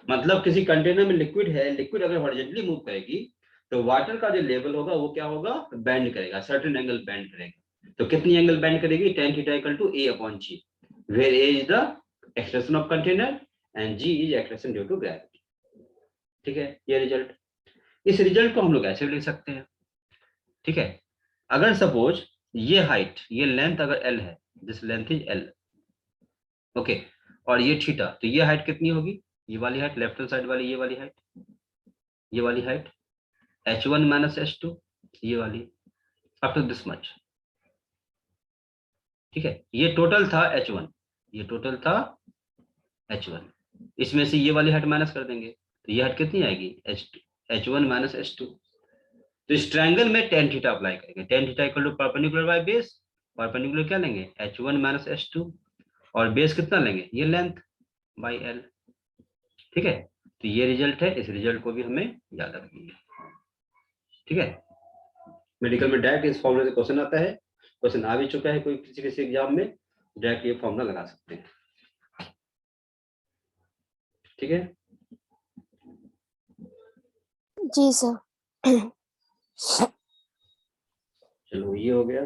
मतलब किसी कंटेनर में लिक्विड है, लिक्विड अगर हॉरिजॉन्टली मूव करेगी तो वाटर का जो लेवल होगा वो क्या होगा, बेंड करेगा, सर्टेन एंगल बेंड करेगा। तो कितनी एंगल बेंड करेगी, tan theta equal to a upon g, where a is the expression of container and g is expression due to gravity. ठीक है, ये रिजल्ट, इस रिजल्ट को हम लोग ऐसे भी लिख सकते हैं। ठीक है, अगर सपोज ये हाइट, ये लेंथ अगर एल है, this length is L, okay, और ये थीटा, तो ये हाइट कितनी होगी, ये वाली हाइट, लेफ्ट हैंड साइड वाली ये वाली हाइट, ये वाली हाइट h1 माइनस h2, ये वाली अप टू दिस मच। ठीक है, ये टोटल था h1, ये टोटल था h1, इसमें से ये वाली हाइट माइनस कर देंगे तो ये हाइट कितनी आएगी, h1 माइनस h2। तो इस ट्रायंगल में tan थीटा अप्लाई करेंगे, tan theta equal to perpendicular by base, perpendicular क्या लेंगे, h1 माइनस h2, और बेस कितना लेंगे, ये लेंथ बाय l। ठीक है, तो ये रिजल्ट है, इस रिजल्ट को भी हमें याद रखनी है। ठीक है, मेडिकल में डायरेक्ट इस फॉर्मूले से क्वेश्चन आता है, क्वेश्चन आ भी चुका है कोई किसी किसी एग्जाम में, डायरेक्ट ये फॉर्मूला लगा सकते हैं। ठीक है, जी सर। चलो ये हो गया।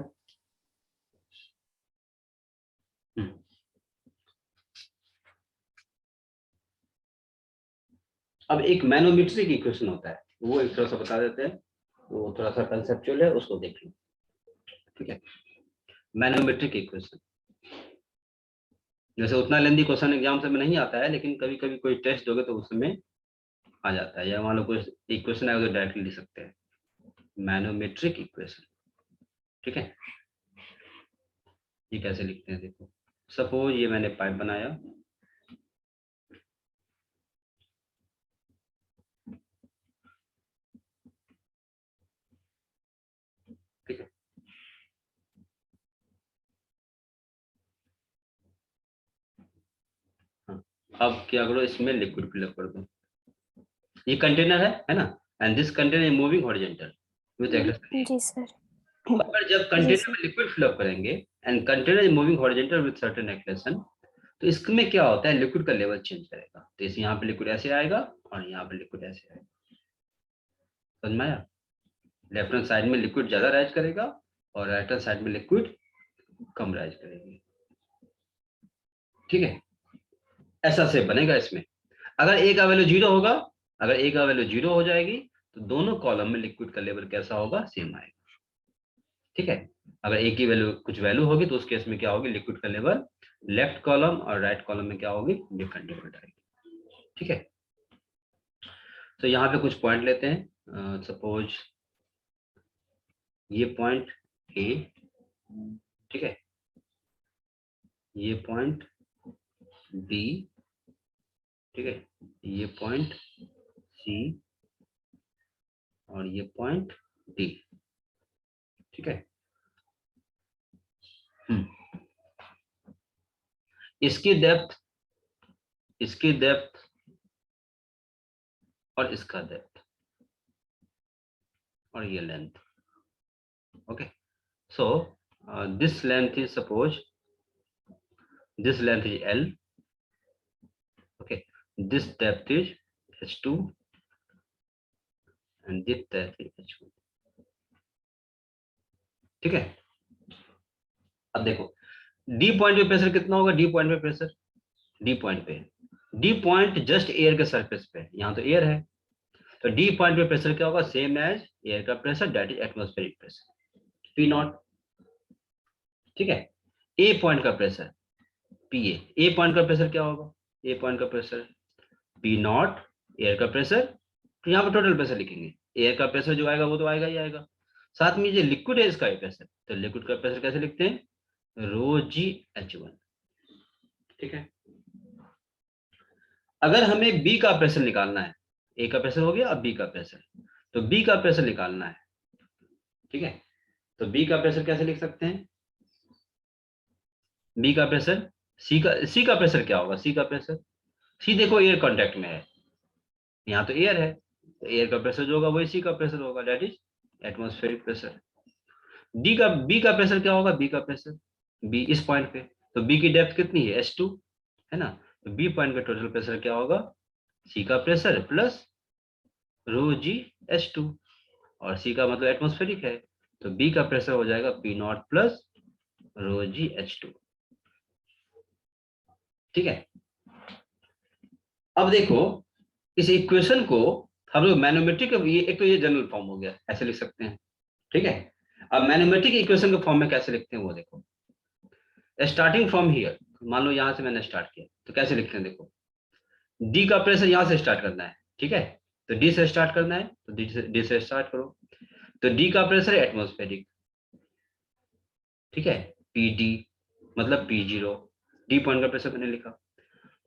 अब एक मैनोमेट्रिक इक्वेशन होता है, वो एक थोड़ा सा बता देते हैं, वो थोड़ा सा कंसेप्चुअल है, उसको देख लो। ठीक है, मैनोमेट्रिक इक्वेशन जैसे उतना लेंदी क्वेश्चन एग्जाम से में नहीं आता है, लेकिन कभी कभी कोई टेस्ट दोगे तो उसमें आ जाता है, या मान लो कोई इक्वेशन आएगा तो डायरेक्टली लिख सकते हैं, मैनोमेट्रिक इक्वेशन। ठीक है, ये कैसे लिखते हैं देखो, सपोज ये मैंने पाइप बनाया, ठीक है, हाँ, अब क्या करो, इसमें लिक्विड फिलअप कर दो, ये कंटेनर है ना, and this container is moving horizontal with acceleration. जी सर। अगर जब जी कंटेनर सर। में लिक्विड फिलअप करेंगे and container is moving horizontal with certain acceleration, तो इसमें क्या होता है, लिक्विड का लेवल चेंज करेगा, तो इस यहाँ पे लिक्विड ऐसे आएगा और यहाँ पे लिक्विड ऐसे आएगा, समझ में आया? लेफ्ट हैंड साइड में लिक्विड ज्यादा राइज करेगा और राइट हैंड साइड में लिक्विड कम राइज करेगी। ठीक है, ऐसा से बनेगा इसमें। अगर ए का वैल्यू 0 होगा, अगर ए का वैल्यू 0 हो जाएगी तो दोनों कॉलम में लिक्विड का लेवल कैसा होगा, सेम आएगा। ठीक है, अगर ए की वैल्यू कुछ वैल्यू होगी तो उस केस में क्या होगी, लिक्विड का लेवल लेफ्ट कॉलम और राइट कॉलम में क्या होगी, डिफरेंट डिफरेंट आएगी। ठीक है, तो यहाँ पे कुछ पॉइंट लेते हैं, सपोज ये पॉइंट ए, ठीक है, ये पॉइंट बी, ठीक है, ये पॉइंट सी और ये पॉइंट डी। ठीक है, इसकी डेप्थ, इसकी डेप्थ और इसका डेप्थ और ये length. Okay, so this length is, suppose this length is L, okay, this depth is H2 and this depth is H1। ठीक है, अब देखो D पॉइंट पे प्रेशर कितना होगा, D पॉइंट पे प्रेशर, D पॉइंट पे, D पॉइंट जस्ट एयर के सरफेस पे, यहाँ तो एयर है, तो D पॉइंट पे प्रेशर क्या होगा, सेम एज एयर का pressure, that is atmospheric pressure P not. ठीक है, A पॉइंट का प्रेशर PA, A पॉइंट का प्रेशर क्या होगा, A पॉइंट का प्रेशर P नॉट, एयर का प्रेशर, तो यहाँ पे टोटल प्रेशर लिखेंगे, एयर का प्रेशर जो आएगा वो तो आएगा ही आएगा, साथ में ये लिक्विड है इसका प्रेशर, तो लिक्विड का प्रेशर कैसे लिखते हैं, ρgH1। ठीक है, अगर हमें बी का प्रेशर निकालना है, ए का प्रेशर हो गया, अब बी का प्रेशर, तो बी का प्रेशर निकालना है। ठीक है, तो बी का प्रेशर कैसे लिख सकते हैं, बी का प्रेशर, सी का प्रेशर क्या होगा, सी का प्रेशर, सी देखो एयर कांटेक्ट में है, यहाँ तो एयर है, तो एयर का प्रेशर जो होगा वही सी का प्रेशर होगा, that is atmospheric pressure. B का प्रेशर क्या होगा, बी का प्रेशर, बी इस पॉइंट पे, तो बी की डेप्थ कितनी है, H2 है ना, तो बी पॉइंट का टोटल प्रेशर क्या होगा, सी का प्रेशर प्लस ρgH2, और सी का मतलब एटमॉस्फेरिक है, तो बी का प्रेशर हो जाएगा P नॉट प्लस ρgH2। ठीक है, अब देखो इस इक्वेशन को हम लोग मैनोमेट्रिक, ये एक तो ये जनरल फॉर्म हो गया, ऐसे लिख सकते हैं। ठीक है, अब मैनोमेट्रिक इक्वेशन के फॉर्म में कैसे लिखते हैं वो देखो, स्टार्टिंग फ्रॉम हियर, मान लो यहां से मैंने स्टार्ट किया तो कैसे लिखते हैं, देखो डी का प्रेशर यहां से स्टार्ट करना है, ठीक है, तो डी से स्टार्ट करना है, तो डी से स्टार्ट करो, तो डी का प्रेशर है एटमॉस्फेरिक, ठीक है, पी डी मतलब P0, डी पॉइंट का प्रेशर मैंने लिखा,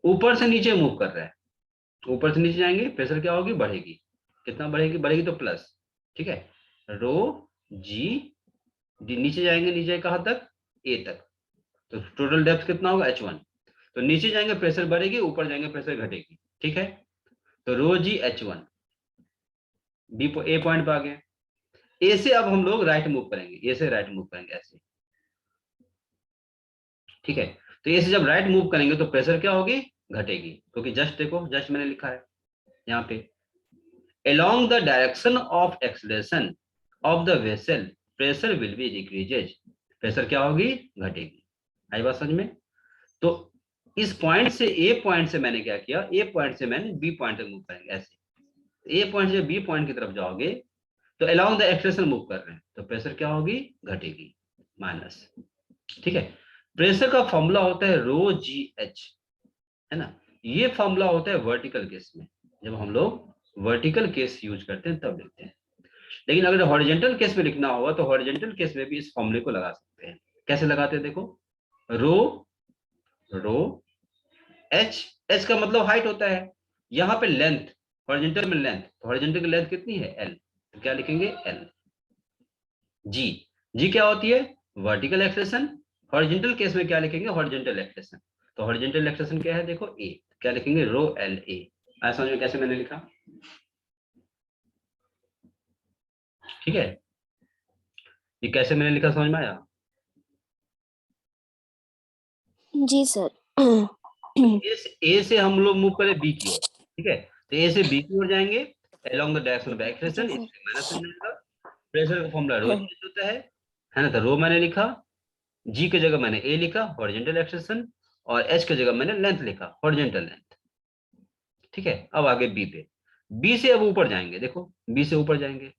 ऊपर से नीचे मूव कर रहा है, ऊपर से नीचे जाएंगे प्रेशर क्या होगी, बढ़ेगी, कितना बढ़ेगी, बढ़ेगी तो प्लस, ठीक है, ρg, डी नीचे जाएंगे, नीचे कहाँ तक, ए तक, तो टोटल डेप्थ कितना होगा, H1, तो नीचे जाएंगे प्रेशर बढ़ेगी, ऊपर जाएंगे प्रेशर घटेगी। ठीक है, तो ρgH1, बी ए पॉइंट पे आ गए, ए से अब हम लोग राइट मूव करेंगे, ए से राइट मूव करेंगे ऐसे। ठीक है, तो ए से जब राइट मूव करेंगे तो प्रेशर क्या होगी, घटेगी, क्योंकि जस्ट देखो, जस्ट मैंने लिखा है यहाँ पे, along the direction of acceleration of the vessel pressure will be decreases, pressure क्या होगी, घटेगी। आई बात समझ में, तो इस पॉइंट से ए पॉइंट से मैंने क्या किया, ए पॉइंट से मैंने बी पॉइंट तक मूव करेंगे ऐसे। ए पॉइंट से बी पॉइंट की तरफ जाओगे तो अलोंग द एक्सेलेरेशन मूव कर रहे हैं, तो प्रेशर क्या होगी, घटेगी, माइनस। ठीक है, प्रेशर का फॉर्मूला होता है रो जी एच, है ना। ये फॉर्मूला होता है वर्टिकल केस में, जब हम लोग वर्टिकल केस यूज करते हैं तब लिखते हैं। लेकिन अगर हॉरिजॉन्टल केस में लिखना होगा तो हॉरिजॉन्टल केस में भी इस फॉर्मूले को लगा सकते हैं। कैसे लगाते हैं, देखो, रो रो एच, एच का मतलब हाइट होता है, यहाँ पे लेंथ, हॉरिजॉन्टल में लेंथ, तो हॉरिजॉन्टल की लेंथ कितनी है, एल, तो क्या लिखेंगे, एल। जी, जी क्या होती है, वर्टिकल एक्सेलेरेशन, हॉरिजॉन्टल केस में क्या लिखेंगे, हॉरिजॉन्टल एक्सेलेरेशन, तो हॉरिजॉन्टल एक्सेलेरेशन क्या है, देखो ए, क्या लिखेंगे, रो एल ए। आया समझ में कैसे मैंने लिखा, ठीक है, ये कैसे मैंने लिखा समझ में आया। जी सर। ए से हम लोग मूव करें बी की ओर, ठीक है, तो ए से बी की ओर जाएंगे along the direction of the acceleration, g इससे माइनस हो जाएगा। प्रेशर का फॉर्मूला रो सर। होता है ना, तो रो मैंने लिखा, जी की जगह मैंने ए लिखा हॉरिजॉन्टल एक्सेलेरेशन, और एच की जगह मैंने लेंथ लिखा हॉरिजॉन्टल लेंथ। ठीक है, अब आगे बी पे, बी से अब ऊपर जाएंगे, देखो बी से ऊपर जाएंगे,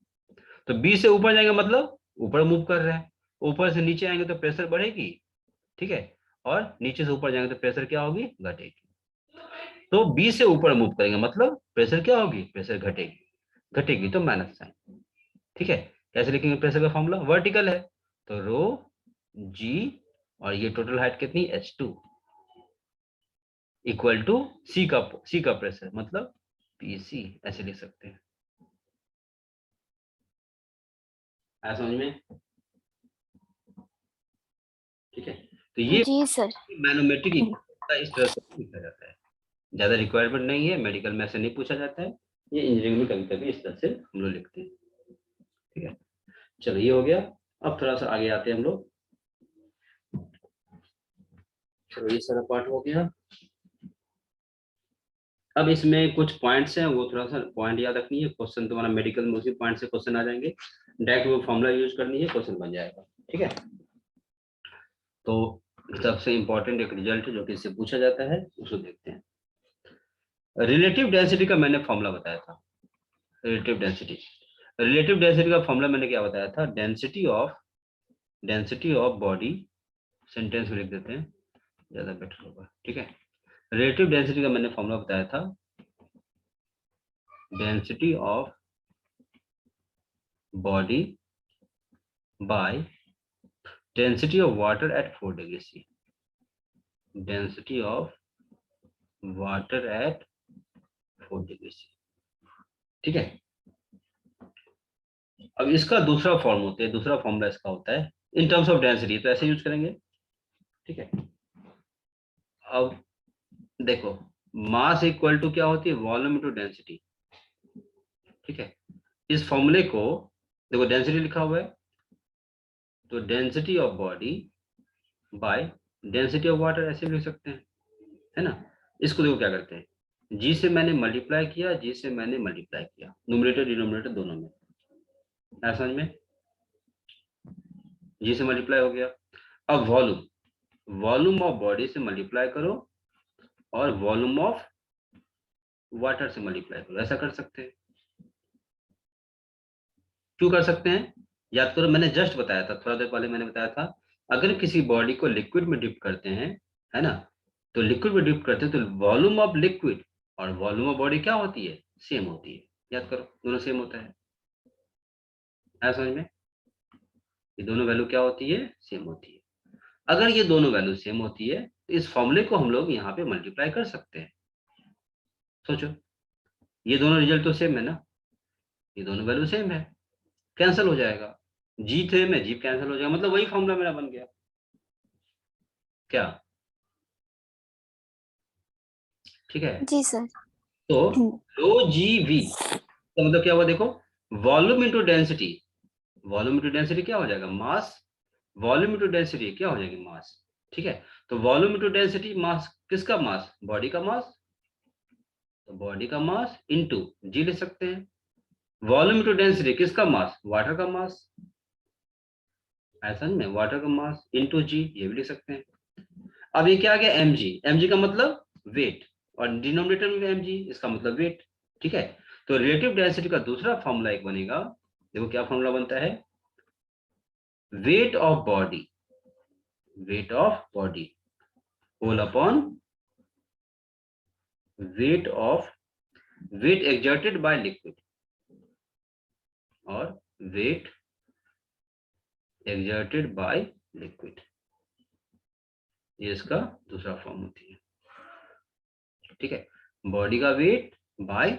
तो बी से ऊपर जाएंगे मतलब ऊपर मूव कर रहे हैं, ऊपर से नीचे आएंगे तो प्रेशर बढ़ेगी, ठीक है, और नीचे से ऊपर जाएंगे तो प्रेशर क्या होगी, घटेगी। तो बी से ऊपर मूव करेंगे मतलब प्रेशर क्या होगी, प्रेशर घटेगी, घटेगी तो माइनस साइन। ठीक है, कैसे लिखेंगे प्रेशर का फॉर्मूला, वर्टिकल है तो रो जी, और ये टोटल हाइट कितनी, H2, इक्वल टू सी का प्रेशर मतलब पीसी, ऐसे लिख सकते हैं। आया समझ में, ठीक है, तो ये जी सर। मैनोमेट्रिक इक्वेशन इस तरह से लिखा जाता है, ज्यादा रिक्वायरमेंट नहीं है, मेडिकल में ऐसे नहीं पूछा जाता है, ये इंजीनियरिंग में कभी कभी इस तरह से हम लोग लिखते हैं। ठीक है, चलो ये हो गया। अब थोड़ा सा आगे आते हैं हम लोग, चलो ये सारा पार्ट हो गया। अब इसमें कुछ पॉइंट्स हैं, वो थोड़ा सा पॉइंट याद रखनी है, क्वेश्चन तुम्हारा मेडिकल में उसी पॉइंट से क्वेश्चन आ जाएंगे, डायरेक्ट वो फॉर्मूला यूज करनी है, क्वेश्चन बन जाएगा। ठीक है, तो सबसे इंपॉर्टेंट एक रिजल्ट जो कि इससे पूछा जाता है उसको देखते हैं। रिलेटिव डेंसिटी का मैंने फॉर्मूला बताया था, रिलेटिव डेंसिटी, रिलेटिव डेंसिटी का फॉर्मूला मैंने क्या बताया था, डेंसिटी ऑफ बॉडी, सेंटेंस में लिख देते हैं ज्यादा बेटर होगा। ठीक है, रिलेटिव डेंसिटी का मैंने फॉर्मूला बताया था, density of body by density of water at 4 degree C, density of water at 4 degree C. ठीक है, अब इसका दूसरा फॉर्म होता है, दूसरा फॉर्मूला इसका होता है इन टर्म्स ऑफ डेंसिटी, तो ऐसे यूज करेंगे। ठीक है, अब देखो, मास इक्वल टू क्या होती है, वॉल्यूम टू डेंसिटी। ठीक है, इस फॉर्मूले को देखो, डेंसिटी लिखा हुआ है, तो density of body by density of water ऐसे भी लिख सकते हैं, है ना। इसको देखो क्या करते हैं, जी से मैंने मल्टीप्लाई किया, जी से मैंने मल्टीप्लाई किया, न्यूमरेटर डिनोमिनेटर दोनों में, ऐसा समझ में, जी से मल्टीप्लाई हो गया। अब वॉल्यूम, वॉल्यूम ऑफ बॉडी से मल्टीप्लाई करो और वॉल्यूम ऑफ वाटर से मल्टीप्लाई करो, ऐसा कर सकते हैं। क्यों कर सकते हैं, याद करो, मैंने जस्ट बताया था, थोड़ा देर पहले मैंने बताया था, अगर किसी बॉडी को लिक्विड में डिप करते हैं, है ना, तो लिक्विड में डिप करते हैं तो वॉल्यूम ऑफ लिक्विड और वॉल्यूम ऑफ बॉडी क्या होती है, सेम होती है, याद करो दोनों सेम होता है, समझ में, ये दोनों वैल्यू क्या होती है, सेम होती है। अगर ये दोनों वैल्यू सेम होती है तो इस फॉर्मूले को हम लोग यहाँ पे मल्टीप्लाई कर सकते हैं। सोचो, ये दोनों रिजल्ट तो सेम है ना, ये दोनों वैल्यू सेम है, कैंसिल हो जाएगा, जी थे में जी कैंसिल हो जाएगा, मतलब वही फॉर्मूला मेरा बन गया क्या। ठीक है, जी सर। तो रो जी वी का मतलब क्या हुआ, देखो, volume into density, volume into density क्या हो जाएगा, मास, वॉल्यूम इंटू डेंसिटी क्या हो जाएगी, मास। ठीक है, तो वॉल्यूम इंटू डेंसिटी, मास किसका मास, बॉडी का मास, तो बॉडी का मास इंटू जी ले सकते हैं, वॉल्यूम इंटू डेंसिटी किसका मास, वाटर का मास, ऐसा नहीं, वाटर का मास इंटू जी, ये भी लिख सकते हैं। अब ये क्या आ गया mg, mg का मतलब वेट, और डिनोमिनेटर में mg, इसका मतलब वेट। ठीक है, तो रिलेटिव डेंसिटी का दूसरा फॉर्मूला एक बनेगा, देखो क्या फॉर्मूला बनता है, weight of body, weight of body whole upon weight of, weight exerted by liquid, और वेट एक्सर्टेड बाय लिक्विड, ये इसका दूसरा फॉर्म होती है। ठीक है, बॉडी का weight by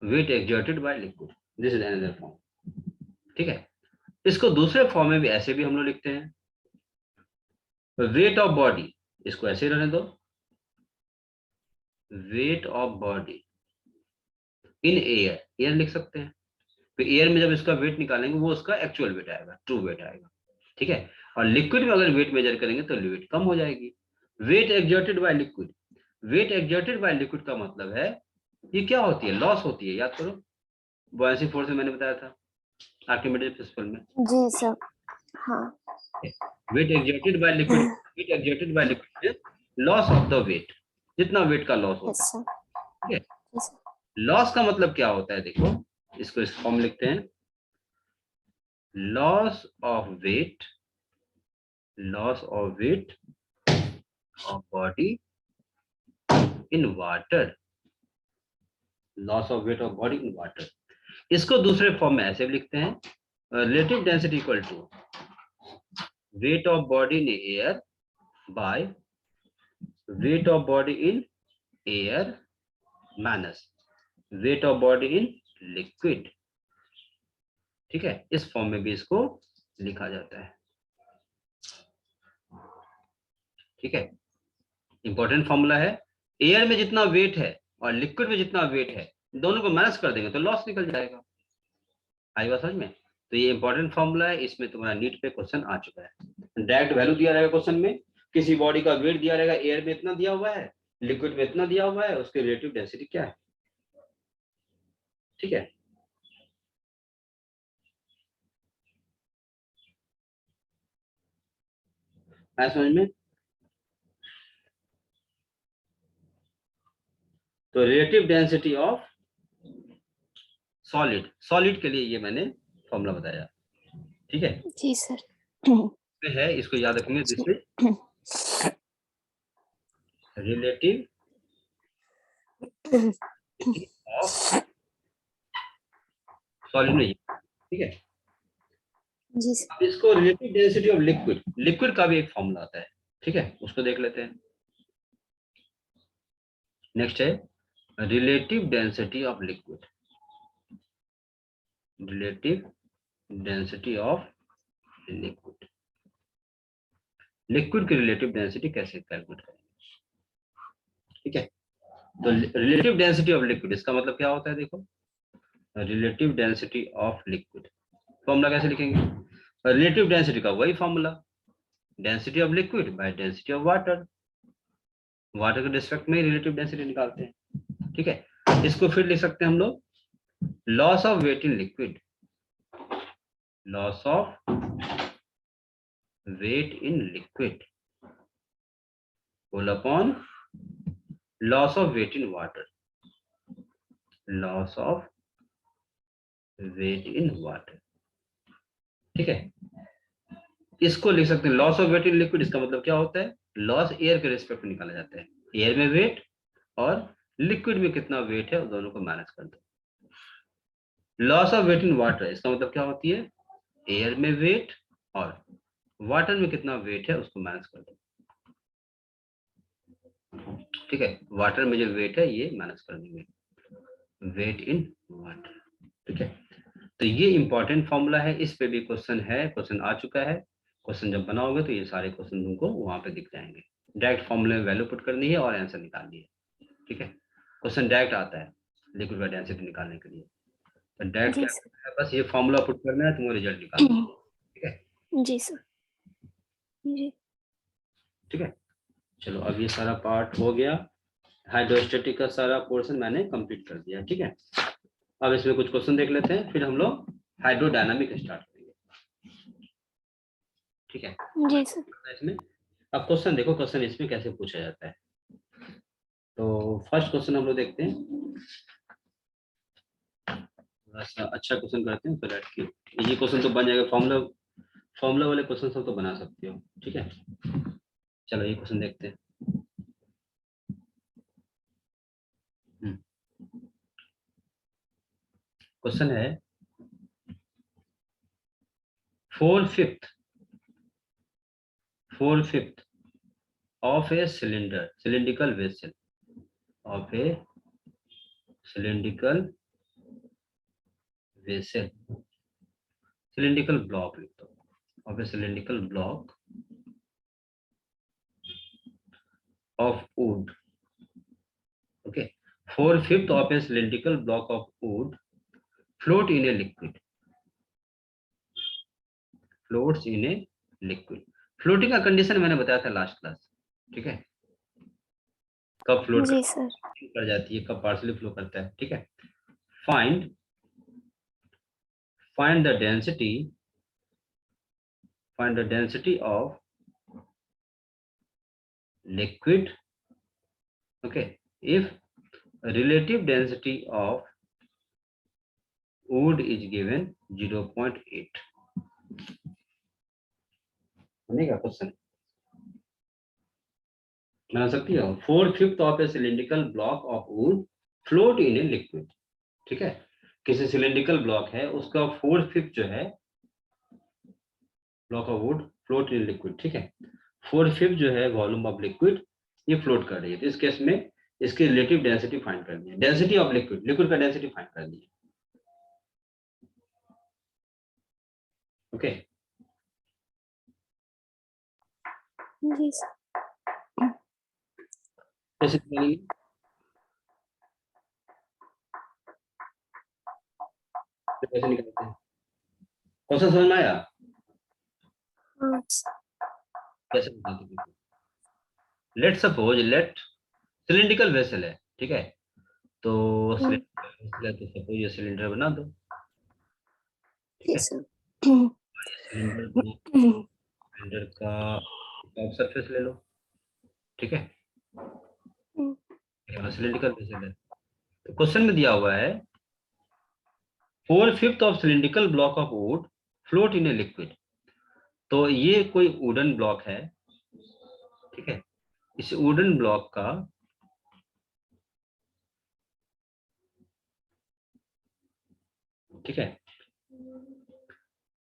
weight exerted by liquid, this is another form. ठीक है, इसको दूसरे फॉर्म में भी ऐसे भी हम लोग लिखते हैं, वेट ऑफ बॉडी, इसको ऐसे रहने दो, wait of body in air, air लिख सकते हैं, तो एयर में जब इसका वेट निकालेंगे वो उसका एक्चुअल वेट आएगा, ट्रू वेट आएगा। ठीक है, और लिक्विड में अगर वेट मेजर करेंगे तो वेट कम हो जाएगी। Weight exerted by liquid, weight exerted by liquid का मतलब है ये क्या होती है, लॉस होती है, याद करो बॉयंसी फोर्स में मैंने बताया था आर्किमिडीज प्रिंसिपल में। जी सर। हाँ। Weight exerted by liquid, weight exerted by liquid loss of the weight, जितना वेट का लॉस होता यस सर। है। ठीक है, यस सर। लॉस का मतलब क्या होता है, देखो इसको इस फॉर्म लिखते हैं, loss of weight, loss of weight of body in water, loss of weight of body in water. इसको दूसरे फॉर्म में ऐसे भी लिखते हैं, relative density equal to weight of body in air by weight of body in air minus weight of body in liquid. ठीक है, इस फॉर्म में भी इसको लिखा जाता है। ठीक है, इंपॉर्टेंट फॉर्मूला है, एयर में जितना वेट है और लिक्विड में जितना वेट है, दोनों को माइनस कर देंगे तो लॉस निकल जाएगा। आई बात समझ में? तो ये इंपॉर्टेंट फॉर्मूला है, इसमें तुम्हारा नीट पे क्वेश्चन आ चुका है। डायरेक्ट वैल्यू दिया रहेगा क्वेश्चन में, किसी बॉडी का वेट दिया रहेगा, एयर में इतना दिया हुआ है, लिक्विड में इतना दिया हुआ है, उसकी रिलेटिव डेंसिटी क्या है। ठीक है, आया समझ में? तो relative density of solid, solid के लिए ये मैंने फॉर्मूला बताया। ठीक है, जी सर। है, इसको याद रखेंगे, this is relative of solid में। ठीक है, जी सर। अब इसको relative density of liquid, liquid का भी एक फॉर्मूला आता है। ठीक है, उसको देख लेते हैं। नेक्स्ट है relative density of liquid, relative density of liquid, liquid की रिलेटिव डेंसिटी कैसे कैलकुलेट करेंगे। ठीक है, तो रिलेटिव डेंसिटी ऑफ लिक्विड, इसका मतलब क्या होता है, देखो relative density of liquid, formula कैसे लिखेंगे, रिलेटिव डेंसिटी का वही formula, density of liquid bye density of water, water के रिस्पेक्ट में रिलेटिव डेंसिटी निकालते हैं। ठीक है, इसको फिर लिख सकते हैं हम लोग, loss of weight in liquid, loss of weight in liquid whole upon loss of weight in water, loss of weight in water. ठीक है, इसको लिख सकते हैं loss of weight in liquid, इसका मतलब क्या होता है, लॉस एयर के रिस्पेक्ट में निकाला जाता है, एयर में वेट और लिक्विड में कितना वेट है, दोनों को माइनस कर दो। Loss of weight in water, इसका मतलब क्या होती है, एयर में वेट और वाटर में कितना वेट है उसको माइनस कर दो। ठीक है, वाटर में जो वेट है ये माइनस कर देंगे, वेट इन वाटर। ठीक है, तो ये इंपॉर्टेंट फॉर्मूला है, इस पे भी क्वेश्चन है, क्वेश्चन आ चुका है। क्वेश्चन जब बनाओगे तो ये सारे क्वेश्चन तुमको वहां पे दिख जाएंगे, डायरेक्ट फॉर्मूले में वैल्यू पुट करनी है और आंसर निकालनी है। ठीक है, क्वेश्चन डायरेक्ट आता है लिक्विड का डेंसिटी निकालने के लिए, तो डायरेक्ट जी क्या सर। करना है, बस ये फॉर्मूला पुट करना है, तुम्हें रिजल्ट निकालना है। ठीक है, जी सर। जी। ठीक है, चलो अब ये सारा पार्ट हो गया, हाइड्रोस्टेटिक का सारा पोर्शन मैंने कंप्लीट कर दिया। ठीक है, अब इसमें कुछ क्वेश्चन देख लेते हैं, फिर हम लोग हाइड्रोडायनामिक स्टार्ट करेंगे। ठीक है, जी सर। इसमें अब क्वेश्चन देखो, क्वेश्चन इसमें कैसे पूछा जाता है। तो फर्स्ट क्वेश्चन हम लोग देखते हैं, थोड़ा सा अच्छा क्वेश्चन करते हैं, तो इजी क्वेश्चन तो बन जाएगा, फॉर्मूला फॉर्मूला वाले क्वेश्चन सब तो बना सकते हो, ठीक है। चलो ये क्वेश्चन देखते हैं। क्वेश्चन है 4/5 of a cylindrical vessel of a cylindrical vessel, cylindrical block लिख दो, of a cylindrical block of wood, okay, 4/5 of a cylindrical block of wood float in a liquid, floats in a liquid। Floating का condition मैंने बताया था last class, ठीक है, कब float जी sir. कर जाती है, कब पार्शली फ्लो करता है, ठीक है। Find the density of liquid, okay, if relative density of wood is given 0.8। बनेगा क्वेश्चन, बना सकती हो। 4/5 of A cylindrical block of would float in a liquid, ठीक है, किसी सिलिंड्रिकल ब्लॉक है उसका 4/5 जो है block of would float in liquid, ठीक है। 4/5 जो है वॉल्यूम ऑफ लिक्विड ये फ्लोट कर रही है, तो इस केस में इसकी रिलेटिव डेंसिटी फाइंड करनी है, डेंसिटी ऑफ लिक्विड का डेंसिटी फाइंड करनी है, ओके। जी सर। कैसे करेंगे, तो कैसे निकालते हैं, क्वेश्चन समझ में आया, हाँ कैसे निकालते हैं। लेट सपोज सिलिंड्रिकल वेसल है, ठीक है, तो सिलेंडर तो सपोज ये सिलेंडर बना दो, ठीक जी है। सर। सिलेंडर का टॉप सरफेस ले लो, ठीक है, सिलिंड्रिकल वेसल है, तो क्वेश्चन में दिया हुआ है 4/5 of cylindrical block of would float in a liquid, तो ये कोई वुडन ब्लॉक है, ठीक है, इस वुडन ब्लॉक का ठीक है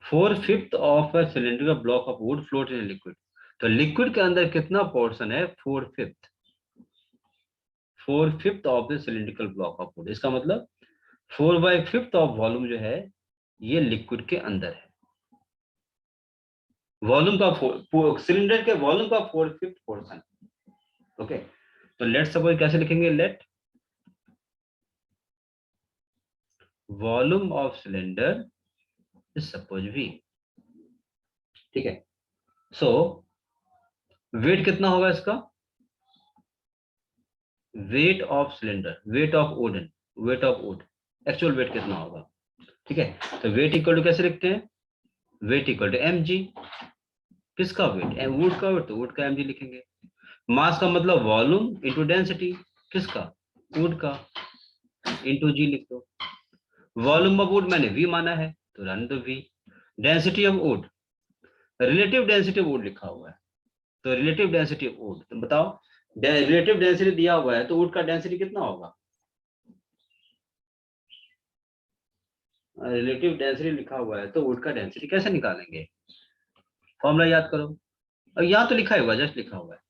4/5 of a cylindrical block of would float in liquid, तो लिक्विड के अंदर कितना पोर्शन है, 4/5 of the cylindrical block of would, इसका मतलब 4/5 ऑफ वॉल्यूम जो है ये लिक्विड के अंदर है, वॉल्यूम का सिलेंडर के वॉल्यूम का 4/5 पोर्शन, ओके। तो लेट सपोज कैसे लिखेंगे, let volume of cylinder is suppose V, ठीक है। सो वेट कितना होगा इसका, weight of cylinder, weight of wood, actual weight कितना होगा, ठीक है। तो वेट इक्वल टू कैसे लिखते हैं, वेट इक्वल टू mg, किसका वेट, वुड का वेट, तो वुड का mg लिखेंगे। मास का मतलब वॉल्यूम इंटू डेंसिटी, किसका, वुड का, इंटू जी लिख दो। वॉल्यूम ऑफ वुड मैंने V माना है तो रन दो V। Density of would, relative density of would लिखा हुआ है, तो रिलेटिव डेंसिटी ऑफ वुड, तो बताओ रिलेटिव डेंसिटी दिया हुआ है तो वुड का डेंसिटी कितना होगा, रिलेटिव डेंसिटी लिखा हुआ है तो वुड का डेंसिटी कैसे निकालेंगे, फॉर्मूला याद करो, और यहाँ तो लिखा हुआ, जस्ट लिखा हुआ है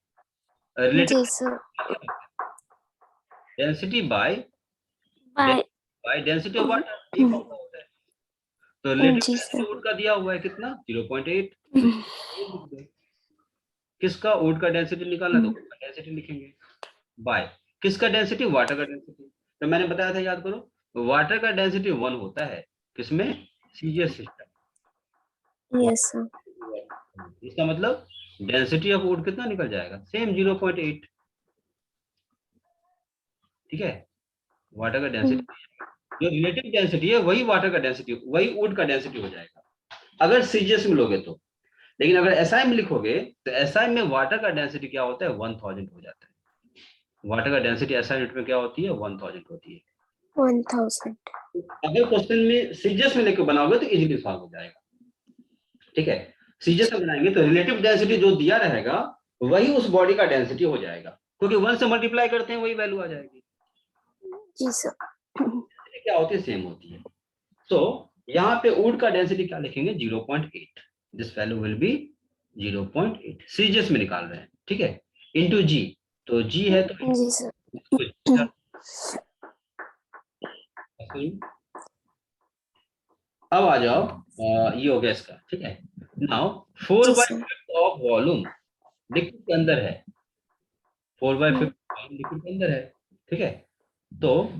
रिलेटिव जी sir. Density by by. Density of water, ये फॉर्मूला होता है। तो रिलेटिव जी डेंसिटी सर। वुड का दिया हुआ है कितना, 0.8, किसका, वुड का डेंसिटी निकालना तो वुड का डेंसिटी लिखेंगे, बाय किसका डेंसिटी, वाटर का डेंसिटी। तो मैंने बताया था, याद करो, वाटर का डेंसिटी 1 होता है किसमें, सीजीएस सिस्टम। Yes sir. इसका मतलब डेंसिटी ऑफ वुड कितना निकल जाएगा, सेम 0.8, ठीक है। वाटर का डेंसिटी जो रिलेटिव डेंसिटी है वही वाटर का डेंसिटी, वही वुड का डेंसिटी हो जाएगा अगर सीजीएस में लोगे तो। लेकिन अगर एसआई में लिखोगे तो एसआई में वाटर का डेंसिटी क्या होता है, 1000 हो जाता है। वाटर का डेंसिटी एसआई यूनिट में क्या होती है, 1000 होती है। 1000. अगर क्वेश्चन में सीजीएस में लेकर बनाओगे तो इजीली सॉल्व हो जाएगा। ठीक है, सीजीएस में बनाएंगे तो रिलेटिव डेंसिटी जो दिया रहेगा वही उस बॉडी का डेंसिटी हो जाएगा, क्योंकि 1 से मल्टीप्लाई करते हैं वही वैल्यू आ जाएगी। जी सर. क्या होती है, सेम होती है। सो यहाँ पे वुड का डेंसिटी क्या लिखेंगे, 0.8। This value will be 0.8, CGS में निकाल रहे हैं। ठीक है, इनटू जी, तो जी है तो जी सर. अब आ जाओ, ये हो गया इसका। ठीक है, नाउ 4/5 ऑफ वॉल्यूम लिक्विड के अंदर है, 4/5 लिक्विड के अंदर है। ठीक है, तो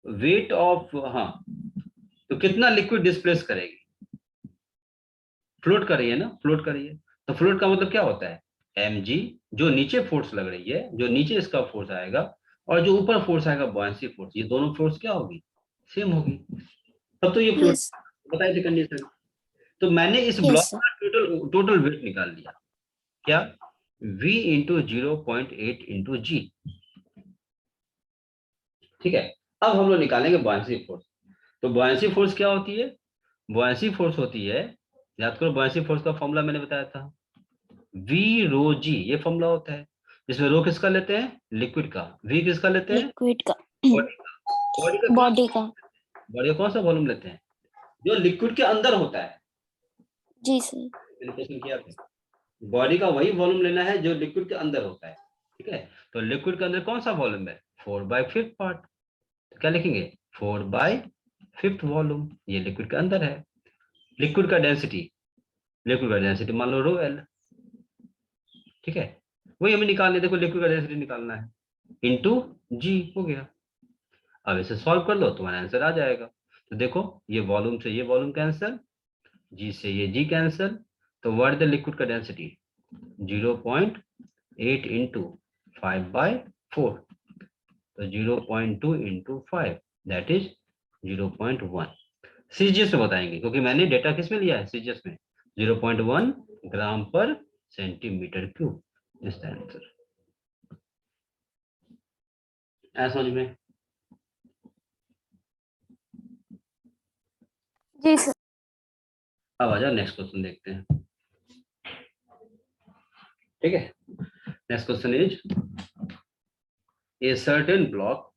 वेट ऑफ, हाँ, तो कितना लिक्विड डिस्प्लेस करेगी, फ्लोट कर रही है ना, फ्लोट कर रही है। तो फ्लोट का मतलब क्या होता है, mg, जो नीचे फोर्स लग रही है, जो नीचे इसका फोर्स आएगा और जो ऊपर फोर्स आएगा बॉयंसी फोर्स, ये दोनों फोर्स क्या होगी, सेम होगी, तब तो ये फ्लोट। Yes. बताइए थे कंडीशन। तो मैंने इस Yes ब्लॉक sir. का टोटल टोटल वेट निकाल लिया, क्या, v इंटू 0.8 इंटू जी। ठीक है, अब हम लोग निकालेंगे बॉयंसी फोर्स। तो बॉयंसी फोर्स क्या होती है, बॉयंसी फोर्स होती है, याद करो बॉयंसी फोर्स का फॉर्मूला मैंने बताया था, वी रो जी, ये फॉर्मूला होता है, जिसमें रो किसका लेते हैं, लिक्विड का, वी किसका लेते हैं, Liquid का. बॉडी का। Body का. बॉडी का कौन सा वॉल्यूम लेते हैं, जो लिक्विड के अंदर होता है। जी सर. मैंने क्वेश्चन किया था, बॉडी का वही वॉल्यूम लेना है जो लिक्विड के अंदर होता है। ठीक है, तो लिक्विड के अंदर कौन सा वॉल्यूम है, 4/5 पार्ट, तो क्या लिखेंगे, 4/5 वॉल्यूम, ये लिक्विड के अंदर है। लिक्विड का डेंसिटी, लिक्विड का डेंसिटी मान लो रो एल। ठीक है, वही हमें निकालने, देखो लिक्विड का डेंसिटी निकालना है, इंटू जी हो गया। अब इसे सॉल्व कर लो, तुम्हारा आंसर आ जाएगा। तो देखो, ये वॉल्यूम से ये वॉल्यूम कैंसिल, जी से ये जी कैंसिल, तो व्हाट द लिक्विड का डेंसिटी, 0.8 इंटू 5/4, तो 0.2 इंटू 5, दैट इज 0.1। सीजीएस में बताएंगे, क्योंकि मैंने डेटा किस में लिया है, सीजीएस में, 0.1 ग्राम पर सेंटीमीटर क्यूब, इस आंसर। ऐसा समझ में। जी सर. अब आ जाओ नेक्स्ट क्वेश्चन देखते हैं। ठीक है, next question is, a certain block,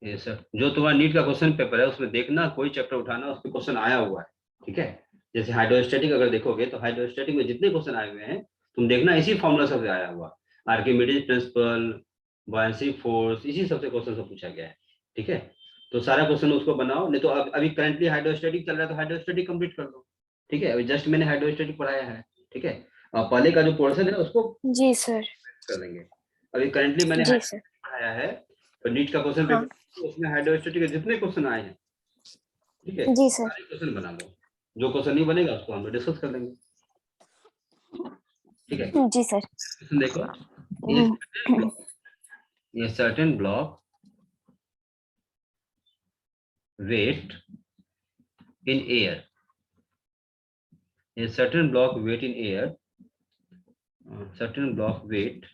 ये सर जो तुम्हारा नीट का क्वेश्चन पेपर है उसमें देखना, कोई चैप्टर उठाना उस पर क्वेश्चन आया हुआ है। ठीक है, जैसे हाइड्रोस्टैटिक अगर देखोगे तो हाइड्रोस्टैटिक में जितने क्वेश्चन आए हुए हैं तुम देखना इसी फॉर्मूला सबसे आया हुआ, आर्किमिडीज प्रिंसिपल, बॉयंसी फोर्स, इसी सबसे क्वेश्चन सब पूछा गया है। ठीक है, तो सारा क्वेश्चन उसको बनाओ, नहीं तो अभी करंटली हाइड्रोस्टैटिक चल रहा है तो हाइड्रोस्टैटिक कंप्लीट कर दो। ठीक है, अभी जस्ट मैंने हाइड्रोस्टैटिक पढ़ाया है। ठीक है, पहले का जो पोर्शन है उसको जी सर. कर लेंगे। अभी करंटली मैंने जी सर. पढ़ाया है, तो नीट का क्वेश्चन हाँ. पेपर उसमें हाइड्रोस्टैटिक के जितने क्वेश्चन आए हैं, ठीक है, जी सर. सारे क्वेश्चन बना लो, जो क्वेश्चन नहीं बनेगा उसको हम लोग डिस्कस कर लेंगे। ठीक है, जी सर. देखो, ये certain block weight in air, ये certain block weight in air, certain block weight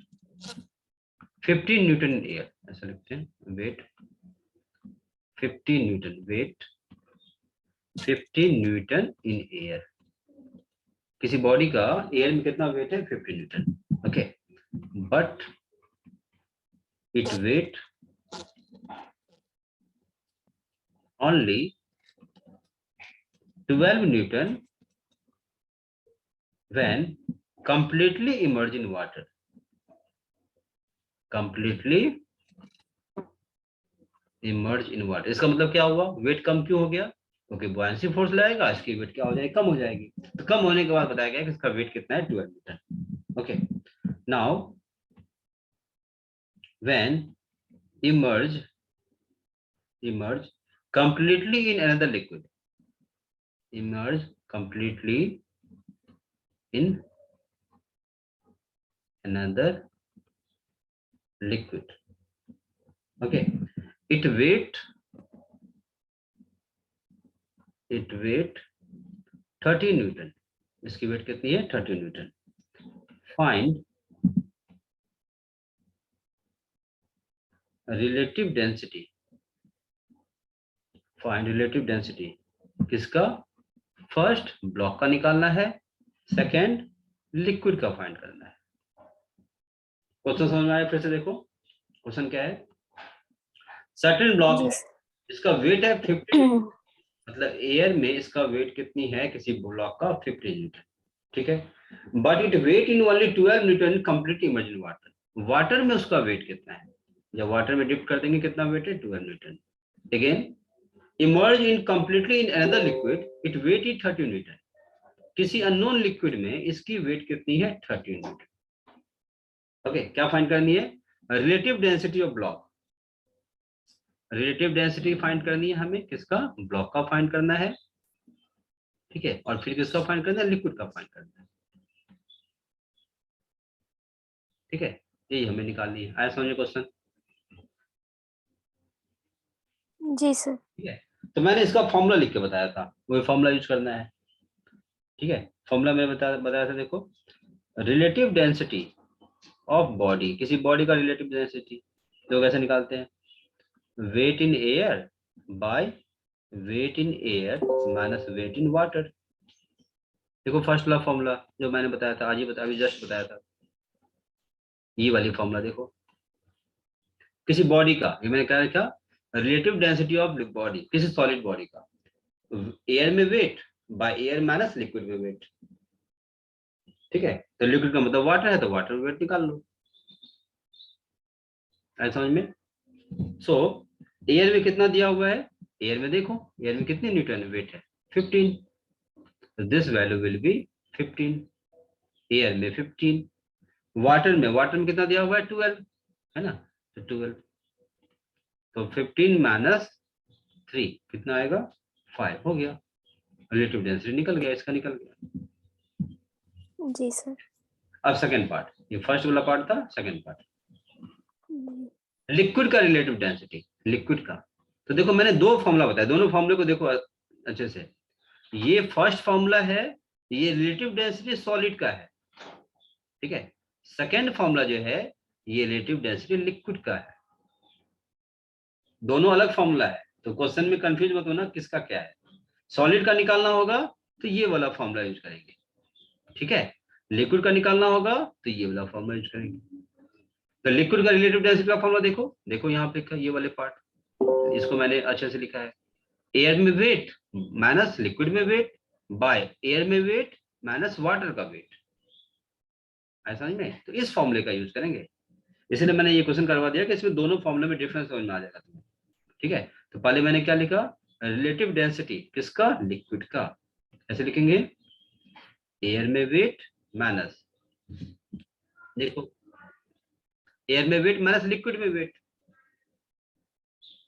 15 newton in air, ऐसा लिखते हैं, weight 15 newton, weight 15 newton in air, किसी बॉडी का एयर में कितना वेट है, 15 newton. Okay, but it weight only 12 Newton when completely immersed in water. Completely immersed in water, इसका मतलब क्या हुआ, वेट कम क्यों हो गया, क्योंकि बॉयंसी फोर्स लगेगा, इसकी वेट क्या हो जाएगी, कम हो जाएगी। तो कम होने के बाद बताया गया कि इसका वेट कितना है, 12 Newton. Okay, now when immerse completely in another liquid, immerse completely in another liquid. Okay, it weight it weight 30 newton, इसकी वेट कितनी है 30 newton. Find relative density, find relative density किसका, फर्स्ट ब्लॉक का निकालना है, second liquid का find करना है। क्वेश्चन समझ में आया, फिर से देखो क्वेश्चन क्या है। सर्टेन ब्लॉक जी है, इसका वेट है 50, मतलब एयर में इसका वेट कितनी है किसी ब्लॉक का 50 न्यूटन, ठीक है। But it weight in only 12 newton complete immersion water, water में उसका वेट कितना है, जब वाटर में डिप कर देंगे कितना वेट है 12 newton. Again immerse in completely in another liquid, it weight is 30 newton, किसी अननोन लिक्विड में इसकी वेट कितनी है 30 न्यूटन। ओके, क्या फाइंड करनी है, relative density of block, relative density find करनी है हमें, किसका, ब्लॉक का फाइंड करना है, ठीक है, और फिर किसका फाइंड करना है, लिक्विड का फाइंड करना है, ठीक है, यही हमें निकालनी है। आया समझ क्वेश्चन, जी सर। ठीक है। तो मैंने इसका फॉर्मूला लिख के बताया था, वही फॉर्मूला यूज करना है, ठीक है। फॉर्मूला में बताया था, देखो रिलेटिव डेंसिटी ऑफ बॉडी, किसी बॉडी का रिलेटिव डेंसिटी तो कैसे निकालते हैं, weight in air by weight in air minus weight in water. देखो फर्स्ट वाला फॉर्मूला जो मैंने बताया था, आज ही बताया, अभी जस्ट बताया था, ये वाली फॉर्मूला देखो, किसी बॉडी का, ये मैंने क्या लिखा, रिलेटिव डेंसिटी ऑफ बॉडी, किसी सॉलिड बॉडी का, एयर में weight by air minus liquid में वेट, ठीक है। तो लिक्विड का मतलब वाटर है, तो वाटर में वेट निकाल लो, ऐसा समझ में। सो एयर में कितना दिया हुआ है, एयर में देखो, एयर में कितने न्यूटन वेट है 15, तो this value will be 15, air में 15, वाटर में कितना दिया हुआ है 12, है ना, तो 12, तो 15 माइनस 3 कितना आएगा 5, हो गया, रिलेटिव डेंसिटी निकल गया, इसका निकल गया। जी सर। अब सेकंड पार्ट, ये फर्स्ट वाला पार्ट था, सेकंड पार्ट लिक्विड का रिलेटिव डेंसिटी, लिक्विड का। तो देखो मैंने दो फॉर्मूला बताया, दोनों फॉर्मूले को देखो अच्छे से, ये फर्स्ट फॉर्मूला है, ये रिलेटिव डेंसिटी सॉलिड का है, ठीक है। सेकंड फॉर्मूला जो है ये रिलेटिव डेंसिटी लिक्विड का है, दोनों अलग फॉर्मूला है, तो क्वेश्चन में कंफ्यूज मत होना किसका क्या है। सॉलिड का निकालना होगा तो ये वाला फॉर्मूला यूज करेंगे, ठीक है, लिक्विड का निकालना होगा तो ये वाला फॉर्मूला यूज करेंगे। तो लिक्विड का रिलेटिव डेंसिटी का फॉर्मूला देखो, देखो यहाँ पे लिखा है, ये वाले पार्ट, इसको मैंने अच्छे से लिखा है, एयर में वेट माइनस लिक्विड में वेट बाय एयर में वेट माइनस वाटर का वेट, ऐसा नहीं है, तो इस फॉर्मूले का यूज करेंगे, इसलिए मैंने ये क्वेश्चन करवा दिया कि इसमें दोनों फॉर्मूले में डिफरेंस समझ में आ जाएगा तुम्हें, ठीक है। तो पहले मैंने क्या लिखा, रिलेटिव डेंसिटी किसका, लिक्विड का, ऐसे लिखेंगे, एयर में वेट माइनस, देखो एयर में वेट माइनस लिक्विड में वेट,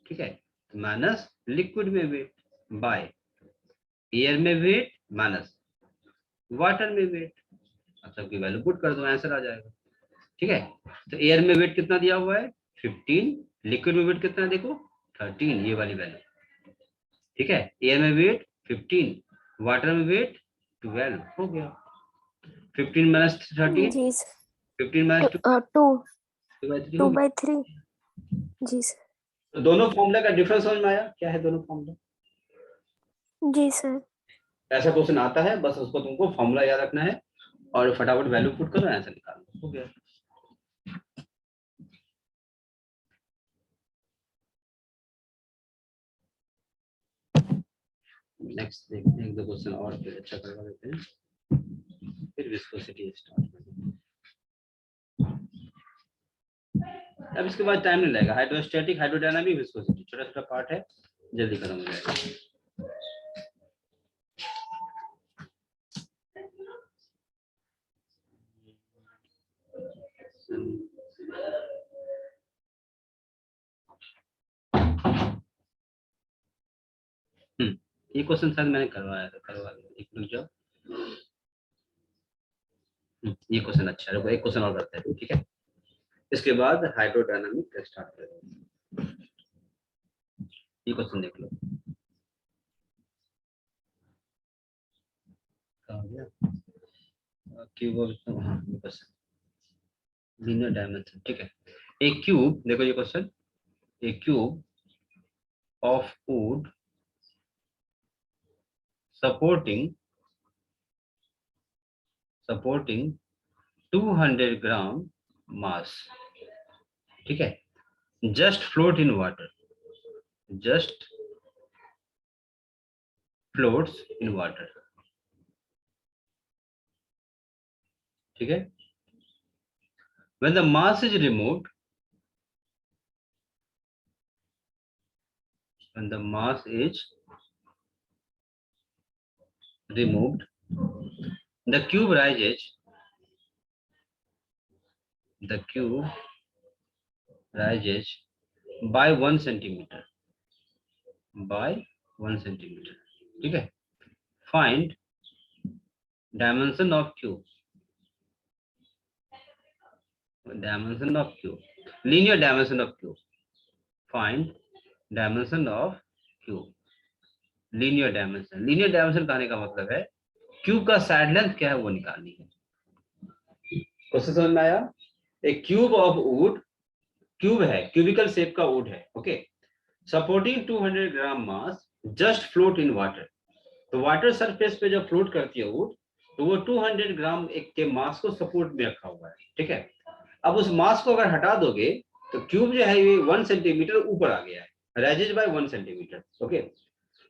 ठीक है, माइनस लिक्विड में वेट बाय एयर में वेट माइनस वाटर में वेट, अब सबकी वैल्यू पुट कर दो, आंसर आ जाएगा, ठीक है। तो एयर में वेट कितना दिया हुआ है 15, लिक्विड में वेट कितना है देखो 13, ये वाली वैल्यू, ठीक है, एयर में वेट 15, वाटर में वेट 12, हो गया, 15 माइनस 13, जी सर। 15 minus 2 by 3। जी सर। तो दोनों फॉर्मूला का डिफरेंस समझ में आया, क्या है दोनों फॉर्मूला, जी सर। ऐसा क्वेश्चन आता है, बस उसको तुमको फॉर्मूला याद रखना है और फटाफट वैल्यू पुट करो, आंसर निकालो, हो गया। नेक्स्ट देखते हैं, एक दो क्वेश्चन और फिर अच्छा करवा देते हैं, फिर विस्कोसिटी स्टार्ट करेंगे। अब इसके बाद टाइम नहीं लगेगा, हाइड्रोस्टैटिक हाइड्रोडायनामिक विस्कोसिटी छोटा छोटा पार्ट है, जल्दी खत्म हो जाएगा। ये क्वेश्चन शायद मैंने करवाया था, करवा दिया, एक मिनट जाओ। ये क्वेश्चन अच्छा है, एक क्वेश्चन और करते हैं, ठीक है, इसके बाद हाइड्रोडायनामिक स्टार्ट करेंगे। ये क्वेश्चन देख लो, कहाँ गया क्यूब ऑफ, हाँ ये क्वेश्चन लीनियर डायमेंशन, ठीक है। ए क्यूब, देखो ये question, A cube of would supporting 200 ग्राम मास, ठीक है, just float in water, just floats in water, ठीक है। when the mass is removed when the mass is removed the cube rises by 1 centimeter, by 1 centimeter, ठीक है। find dimension of cube, linear dimension of cube, find dimension of cube, linear dimension कहने का मतलब है cube का side length क्या है वो निकालनी है। क्वेश्चन समझ में आया? एक क्यूब ऑफ वुड, क्यूब है, क्यूबिकल शेप का वुड है, okay, supporting 200 gram mass, just float in water. तो वाटर सरफेस पे जब फ्लोट करती है वुड, तो वो 200 ग्राम एक के मास को सपोर्ट में रखा हुआ है, ठीक है। अब उस मास को अगर हटा दोगे तो क्यूब जो है ये 1 सेंटीमीटर ऊपर आ गया है, राइजेज बाय 1 सेंटीमीटर, ओके।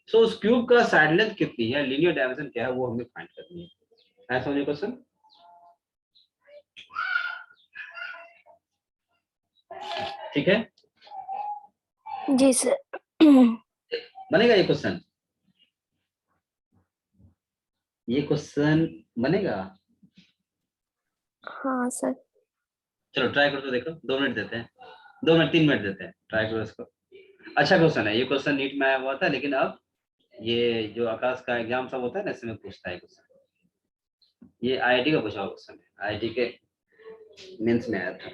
सो उस क्यूब का साइड लेंथ कितनी है, लीनियर डायमेंशन क्या है, वो हमें फाइंड करनी है। ऐसा समझे क्वेश्चन? ठीक है, जी सर। बनेगा ये क्वेश्चन? ये क्वेश्चन बनेगा? हाँ सर। चलो ट्राई करो तो देखो, 2 मिनट देते हैं, 2 मिनट 3 मिनट देते हैं, ट्राई करो इसको। अच्छा क्वेश्चन है ये, क्वेश्चन नीट में आया हुआ था, लेकिन अब ये जो आकाश का एग्जाम सब होता है ना, इसमें पूछता है क्वेश्चन। ये आईआईटी का पूछा हुआ क्वेश्चन है, आईआईटी के मेंस में आया था।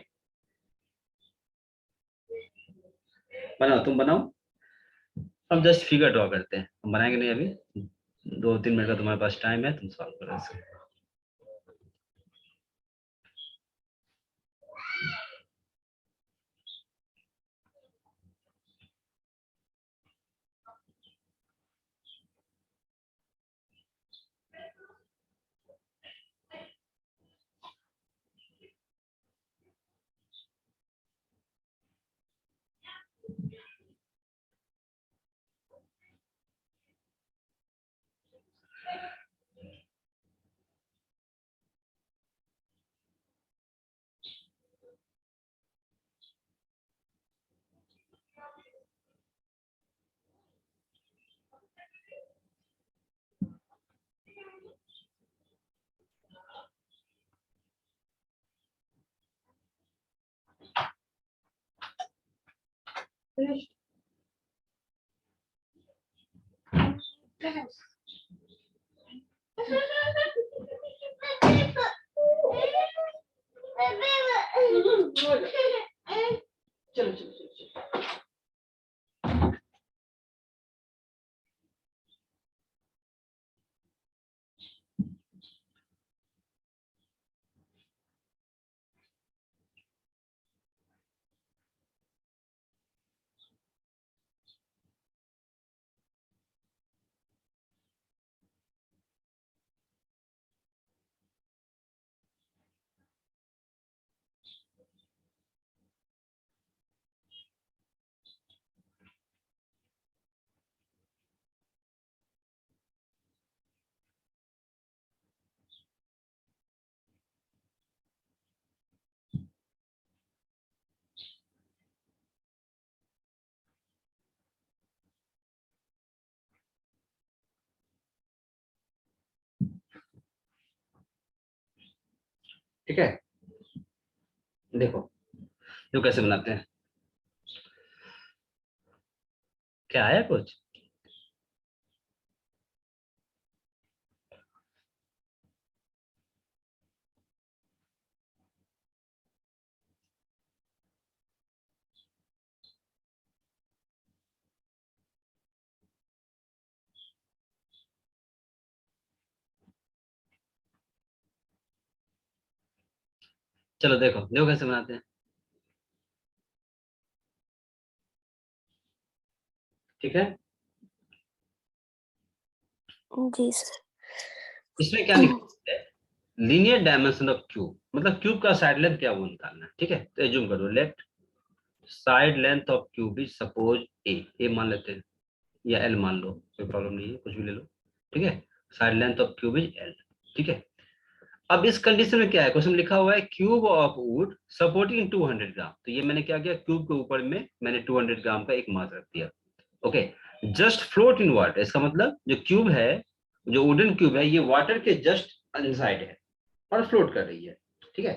बनाओ, तुम बनाओ। हम जस्ट फिगर ड्रॉ करते हैं, हम बनाएंगे नहीं अभी, 2-3 मिनट का तुम्हारे पास टाइम है, तुम सॉल्व करो इसको। चलो चलो चलो। ठीक है, देखो जो कैसे बनाते हैं, क्या आया कुछ? चलो देखो देखो कैसे बनाते हैं। ठीक है, जी सर। इसमें क्या निकालना है, लीनियर डायमेंशन ऑफ क्यूब, मतलब क्यूब का साइड लेंथ क्या है वो निकालना है। ठीक है, तो एज्यूम करो, let side length of cube is suppose a मान लेते हैं, या एल मान लो, कोई प्रॉब्लम नहीं है, कुछ भी ले लो। ठीक है, side length of cube is L. ठीक है, अब इस कंडीशन में क्या है, क्वेश्चन लिखा हुआ है क्यूब ऑफ वुड सपोर्टिंग 200 ग्राम, तो ये मैंने क्या किया, क्यूब के ऊपर में मैंने 200 ग्राम का एक मास रख दिया। Okay, just float in water, इसका मतलब जो क्यूब है, जो वुडन क्यूब है, ये वाटर के जस्ट इनसाइड है और फ्लोट कर रही है। ठीक है,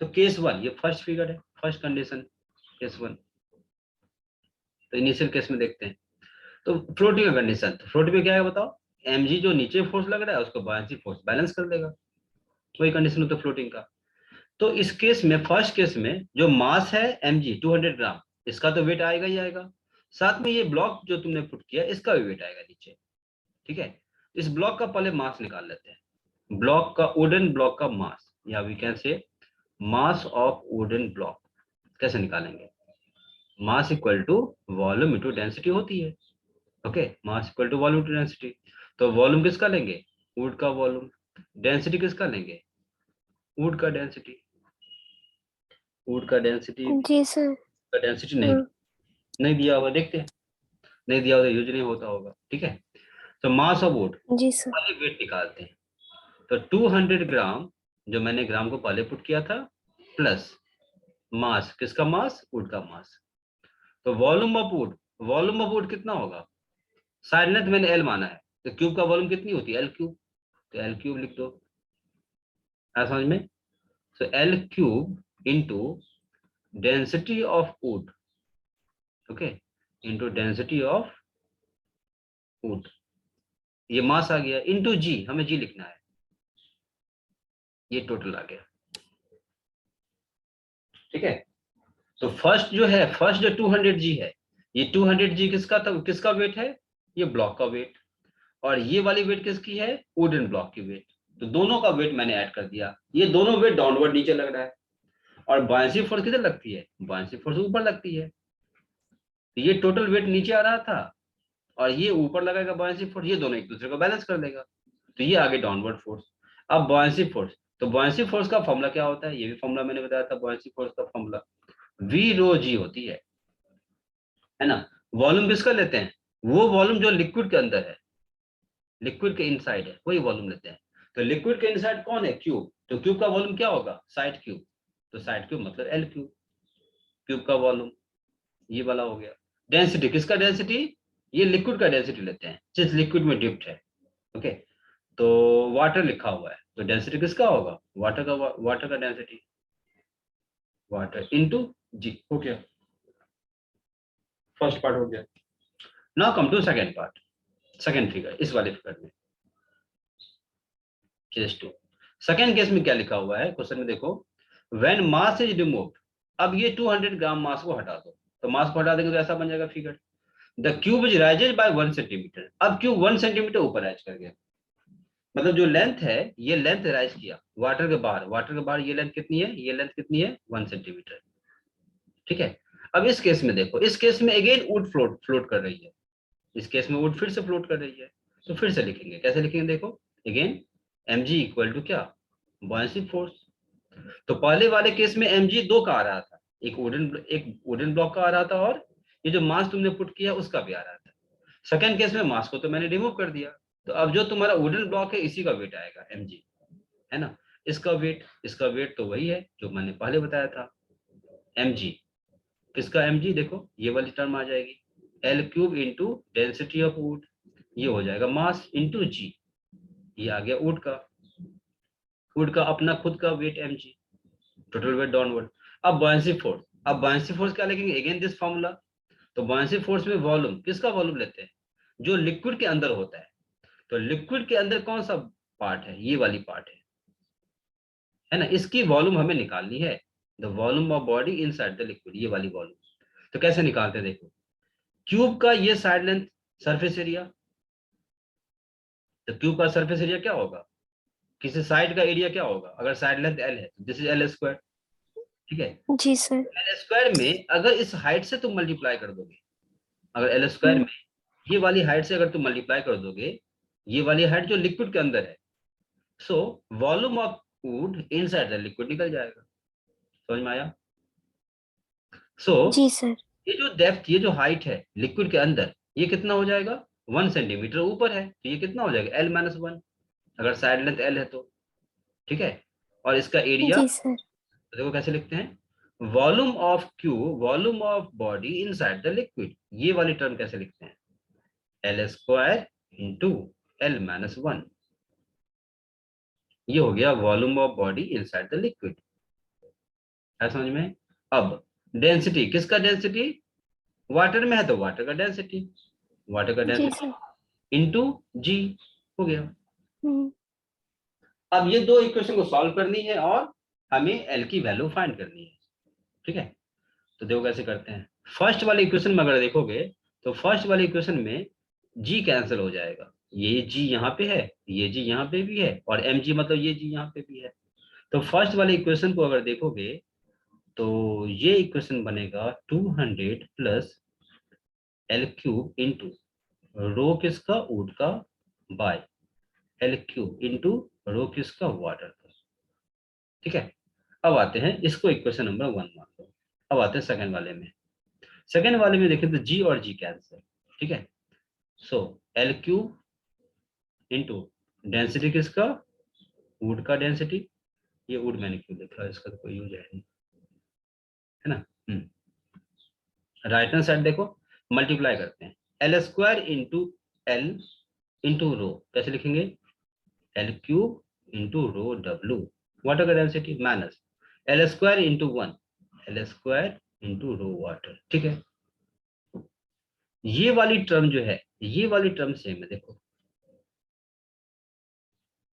तो केस वन, ये फर्स्ट फिगर है, फर्स्ट कंडीशन, केस वन। तो इनिशियल केस में देखते हैं, तो फ्लोटिंग का कंडीशन, तो फ्लोट में क्या है बताओ, mg जो नीचे फोर्स लग रहा है उसको बायसी फोर्स बैलेंस कर देगा, वही कंडीशन होता है फ्लोटिंग का। तो इस केस में, फर्स्ट केस में जो मास है mg 200 ग्राम, इसका तो वेट आएगा ही आएगा, साथ में ये ब्लॉक जो तुमने पुट किया इसका भी वेट आएगा नीचे। ठीक है, इस ब्लॉक का पहले मास निकाल लेते हैं, ब्लॉक का, वुडन ब्लॉक का मास, या we can say mass of wooden block. कैसे निकालेंगे, mass equal to volume into density होती है। Okay, mass equal to volume into density, तो वॉल्यूम किसका लेंगे, वुड का वॉल्यूम, डेंसिटी किसका लेंगे, वुड का डेंसिटी, वुड का डेंसिटी, जी सर। का डेंसिटी नहीं, नहीं दिया होगा, देखते हैं, नहीं दिया होगा यूज नहीं होता होगा। ठीक है, तो मास ऑफ वुड, जी सर। पहले वेट निकालते हैं, तो 200 ग्राम जो मैंने ग्राम को पहले पुट किया था, प्लस मास, किसका मास, वुड का मास, तो volume of would, volume of would कितना होगा, साइड लेंथ मैंने एल माना है, तो क्यूब का वॉल्यूम कितनी होती है, एल क्यूब, तो एल क्यूब लिख दो, आ समझ में, so L cube into density of wood, okay, into density of wood, ये मास आ गया, into G, हमें G लिखना है, ये टोटल आ गया। ठीक है, तो फर्स्ट जो है, फर्स्ट जो 200G है, ये 200G किसका था, किसका वेट है, ये ब्लॉक का वेट, और ये वाली वेट किसकी है, वुडन ब्लॉक की वेट, तो दोनों का वेट मैंने ऐड कर दिया, ये दोनों वेट डाउनवर्ड नीचे लग रहा है, और बायसी फोर्स किधर लगती है, बायसी फोर्स ऊपर लगती है, तो ये टोटल वेट नीचे आ रहा था और ये ऊपर लगाएगा बॉयंसी फोर्स, ये दोनों एक दूसरे को बैलेंस कर देगा, तो ये आगे डाउनवर्ड फोर्स। अब बॉयंसी फोर्स, तो बॉयंसी फोर्स का फॉर्मूला क्या होता है, ये भी फॉर्मूला मैंने बताया था, बॉयंसी फोर्स का फॉर्मूला वी रो जी होती है ना। वॉल्यूम किसका लेते हैं, वो वॉल्यूम जो लिक्विड के अंदर है, लिक्विड के इनसाइड है, वही वॉल्यूम लेते हैं, तो लिक्विड के इनसाइड कौन है, क्यूब, तो क्यूब का वॉल्यूम क्या होगा, साइड क्यूब, तो साइड क्यूब मतलब एल क्यूब, क्यूब का वॉल्यूम ये वाला हो गया। डेंसिटी, किसका डेंसिटी, ये लिक्विड का डेंसिटी लेते हैं जिस लिक्विड में डिप्ट है। ओके, तो वाटर लिखा हुआ है, तो डेंसिटी किसका होगा, वाटर का, वाटर का डेंसिटी, वाटर इनटू जी, हो गया, फर्स्ट पार्ट हो गया। Now come to second part, second figure, इस वाले फिगर में, केस टू, सेकंड केस में क्या लिखा हुआ है क्वेश्चन में देखो, व्हेन मास इज रिमूव्ड, अब ये 200 ग्राम मास को हटा दो, तो मास को हटा देंगे तो ऐसा बन जाएगा figure, the cube is rises by 1 centimetre, अब क्यूब 1 सेंटीमीटर ऊपर राइज कर गया, मतलब जो लेंथ है, ये लेंथ राइज किया वाटर के बाहर, वाटर के बाहर ये लेंथ कितनी है, ये लेंथ कितनी है, 1 सेंटीमीटर। ठीक है, अब इस केस में देखो, इस केस में अगेन वुड फ्लोट फ्लोट कर रही है, इस केस में वुड फिर से फ्लोट कर रही है, तो फिर से लिखेंगे, कैसे लिखेंगे देखो, अगेन mg इक्वल टू क्या, बॉयंसी फोर्स, तो पहले वाले केस में mg दो का आ रहा था, एक वुडन ब्लॉक का आ रहा था, और ये जो मास तुमने पुट किया उसका भी आ रहा था। सेकेंड केस में मास को तो मैंने रिमूव कर दिया, तो अब जो तुम्हारा वुडन ब्लॉक है इसी का वेट आएगा mg, है ना, इसका वेट तो वही है जो मैंने पहले बताया था, mg, किसका mg, देखो ये वाली टर्म आ जाएगी, L cube into density of would, ये हो जाएगा मास इंटू जी, ये आ गया वुड का अपना खुद का weight mg, total weight downward. अब बॉयंसी फोर्स, अब बॉयंसी फोर्स क्या लिखेंगे, अगेन दिस फॉर्मूला, तो बॉयंसी फोर्स में वॉल्यूम, किसका वॉल्यूम लेते हैं, जो लिक्विड के अंदर होता है, तो लिक्विड के अंदर कौन सा पार्ट है, ये वाली पार्ट है ना, इसकी वॉल्यूम हमें निकालनी है, the volume of body inside the liquid, ये वाली वॉल्यूम, तो कैसे निकालते हैं देखो, क्यूब का ये साइड लेंथ, सरफेस एरिया, तो क्यूब का सरफेस एरिया क्या होगा, किसी साइड का एरिया क्या होगा, अगर साइड लेंथ एल है तो दिस इज एल स्क्वायर, ठीक है। जी सर। एल स्क्वायर में अगर इस हाइट से तुम मल्टीप्लाई कर दोगे, अगर एल स्क्वायर में ये वाली हाइट से अगर तुम मल्टीप्लाई कर दोगे, ये वाली हाइट जो लिक्विड के अंदर है, so volume of would inside the liquid निकल जाएगा। समझ में आया? सो जी सर। ये जो डेप्थ, ये जो हाइट है लिक्विड के अंदर, ये कितना हो जाएगा? 1 सेंटीमीटर ऊपर है, तो ये कितना हो जाएगा? L माइनस 1, अगर साइड लेंथ L है तो। ठीक है। और इसका एरिया जी सर। देखो कैसे लिखते हैं, volume of Q, volume of body inside the liquid, ये वाली टर्म कैसे लिखते हैं? L square into L minus 1, ये हो गया volume of body inside the liquid. है समझ में? अब डेंसिटी, किसका डेंसिटी? वाटर में है तो वाटर का डेंसिटी, वाटर का जी डेंसिटी सर। इंटू जी हो गया। हम्म, अब ये दो इक्वेशन को सॉल्व करनी है और हमें एल की वैल्यू फाइंड करनी है। ठीक है, तो देखो कैसे करते हैं। फर्स्ट वाले इक्वेशन में अगर देखोगे तो फर्स्ट वाले इक्वेशन में जी कैंसिल हो जाएगा, ये जी यहाँ पे है, ये जी यहाँ पे भी है, और एम जी मतलब ये जी यहाँ पे भी है। तो फर्स्ट वाले इक्वेशन को अगर देखोगे तो ये इक्वेशन बनेगा 200 प्लस एल क्यूब इंटू रो किसका? वुड का, बाय एल क्यूब इंटू रो किसका? वाटर का। ठीक है। अब आते हैं, इसको इक्वेशन नंबर 1 मान लो। अब आते हैं सेकंड वाले में। सेकंड वाले में देखें तो जी और जी कैंसिल। ठीक है। So L cube into density किसका? वुड का डेंसिटी, ये वुड मैंने क्यों लिखा, इसका तो कोई यूज है नहीं, है ना। राइट हैंड साइड देखो, मल्टीप्लाई करते हैं, l square into l into rho, कैसे लिखेंगे? एल क्यूब इंटू रो डब्ल्यू, वाटर का density, minus l square into 1, l square into rho water. ठीक है। ये वाली टर्म जो है, ये वाली टर्म सेम है देखो।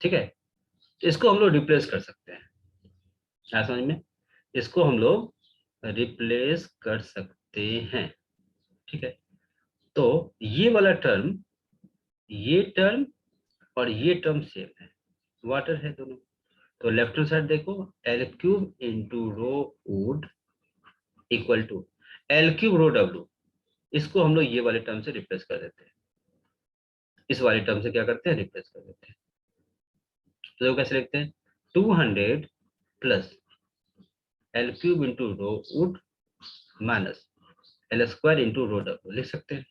ठीक है, इसको हम लोग रिप्लेस कर सकते हैं, क्या समझ में? इसको हम लोग रिप्लेस कर सकते हैं। ठीक है। तो ये वाला टर्म, ये टर्म और ये टर्म सेम है, वाटर है दोनों। तो लेफ्ट हैंड साइड देखो, L cube into rho wood equal to L cube rho W, इसको हम लोग ये वाले टर्म से रिप्लेस कर देते हैं, इस वाले टर्म से क्या करते हैं? रिप्लेस कर देते हैं। तो देखो कैसे लिखते हैं, 200 plus L cube into rho would minus l square into rho W लिख सकते हैं।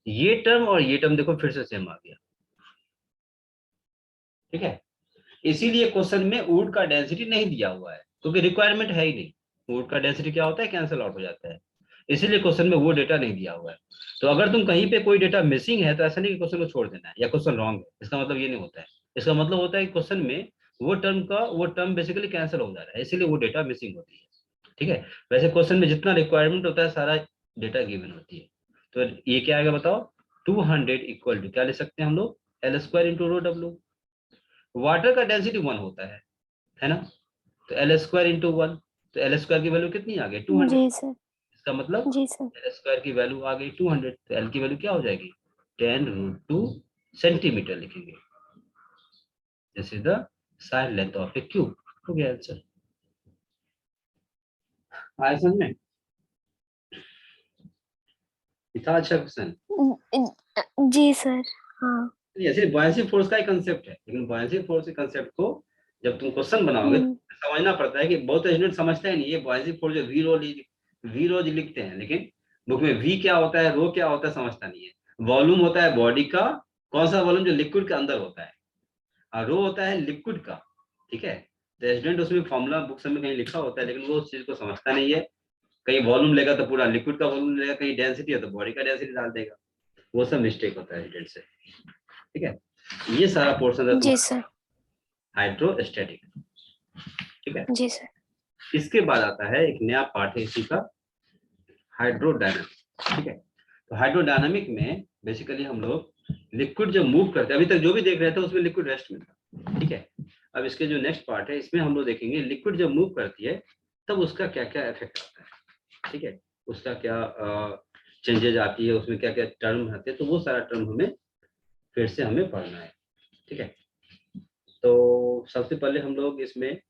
ये टर्म और ये टर्म देखो फिर से सेम आ गया। ठीक है। इसीलिए क्वेश्चन में वुड का डेंसिटी नहीं दिया हुआ है, क्योंकि रिक्वायरमेंट है ही नहीं। वुड का डेंसिटी क्या होता है? कैंसिल आउट हो जाता है, इसीलिए क्वेश्चन में वो डेटा नहीं दिया हुआ है। तो अगर तुम कहीं पे कोई डेटा मिसिंग है तो ऐसा नहीं कि क्वेश्चन को छोड़ देना है या क्वेश्चन रॉन्ग है, इसका मतलब ये नहीं होता है। इसका मतलब होता है कि क्वेश्चन में वो टर्म बेसिकली कैंसिल हो जा रहा है, इसीलिए वो डेटा मिसिंग होती है। ठीक है। वैसे क्वेश्चन में जितना रिक्वायरमेंट होता है सारा डेटा गिवन होती है। तो ये क्या आएगा बताओ, 200 इक्वल टू क्या ले सकते हैं हम लोग? एल स्क्वायर इंटू रो डब्ल्यू। वाटर का डेंसिटी 1 होता है ना। तो एल स्क्वायर इंटू 1, तो एल स्क्वायर की वैल्यू कितनी आ गई? 200। जी सर। इसका मतलब जी सर। एल स्क्वायर की वैल्यू आ गई 200, तो एल की वैल्यू क्या हो जाएगी? 10√2 सेंटीमीटर लिखेंगे। This is the side length of A cube. हो गया आंसर। आया समझ में? इतना अच्छा क्वेश्चन। जी सर। हाँ। ऐसे बॉयंसी फोर्स का ही कंसेप्ट है, लेकिन बॉयंसी फोर्स के कंसेप्ट को जब तुम क्वेश्चन बनाओगे हम्म, तो समझना पड़ता है कि बहुत स्टूडेंट समझते हैं नहीं, ये बॉयंसी फोर्स जो वी रोज लिखते हैं, लेकिन बुक में वी क्या होता है, रो क्या होता है समझता नहीं है। वॉल्यूम होता है बॉडी का, कौन सा वॉल्यूम? जो लिक्विड के अंदर होता है, और रो होता है लिक्विड का। ठीक है। तो स्टूडेंट उसमें फॉर्मूला बुक्स में कहीं लिखा होता है, लेकिन वो उस चीज को समझता नहीं है। कहीं वॉल्यूम लेगा तो पूरा लिक्विड का वॉल्यूम लेगा, कहीं डेंसिटी है तो बॉडी का डेंसिटी डाल देगा, वो सब मिस्टेक होता है स्टूडेंट से। ठीक है। ये सारा पोर्शन है जी तुम्हारा सर। हाइड्रोस्टैटिक। ठीक है। जी सर। इसके बाद आता है एक नया पार्ट है इसी का, हाइड्रोडायनामिक। ठीक है। तो हाइड्रोडायनामिक में बेसिकली हम लोग लिक्विड जब मूव करते हैं, अभी तक जो भी देख रहे थे उसमें लिक्विड रेस्ट में था। ठीक है। अब इसके जो नेक्स्ट पार्ट है इसमें हम लोग देखेंगे लिक्विड जब मूव करती है तब उसका क्या क्या इफेक्ट आता है। ठीक है। उसका क्या चेंजेज आती है, उसमें क्या क्या टर्म आते हैं, तो वो सारा टर्म हमें फिर से हमें पढ़ना है। ठीक है। तो सबसे पहले हम लोग इसमें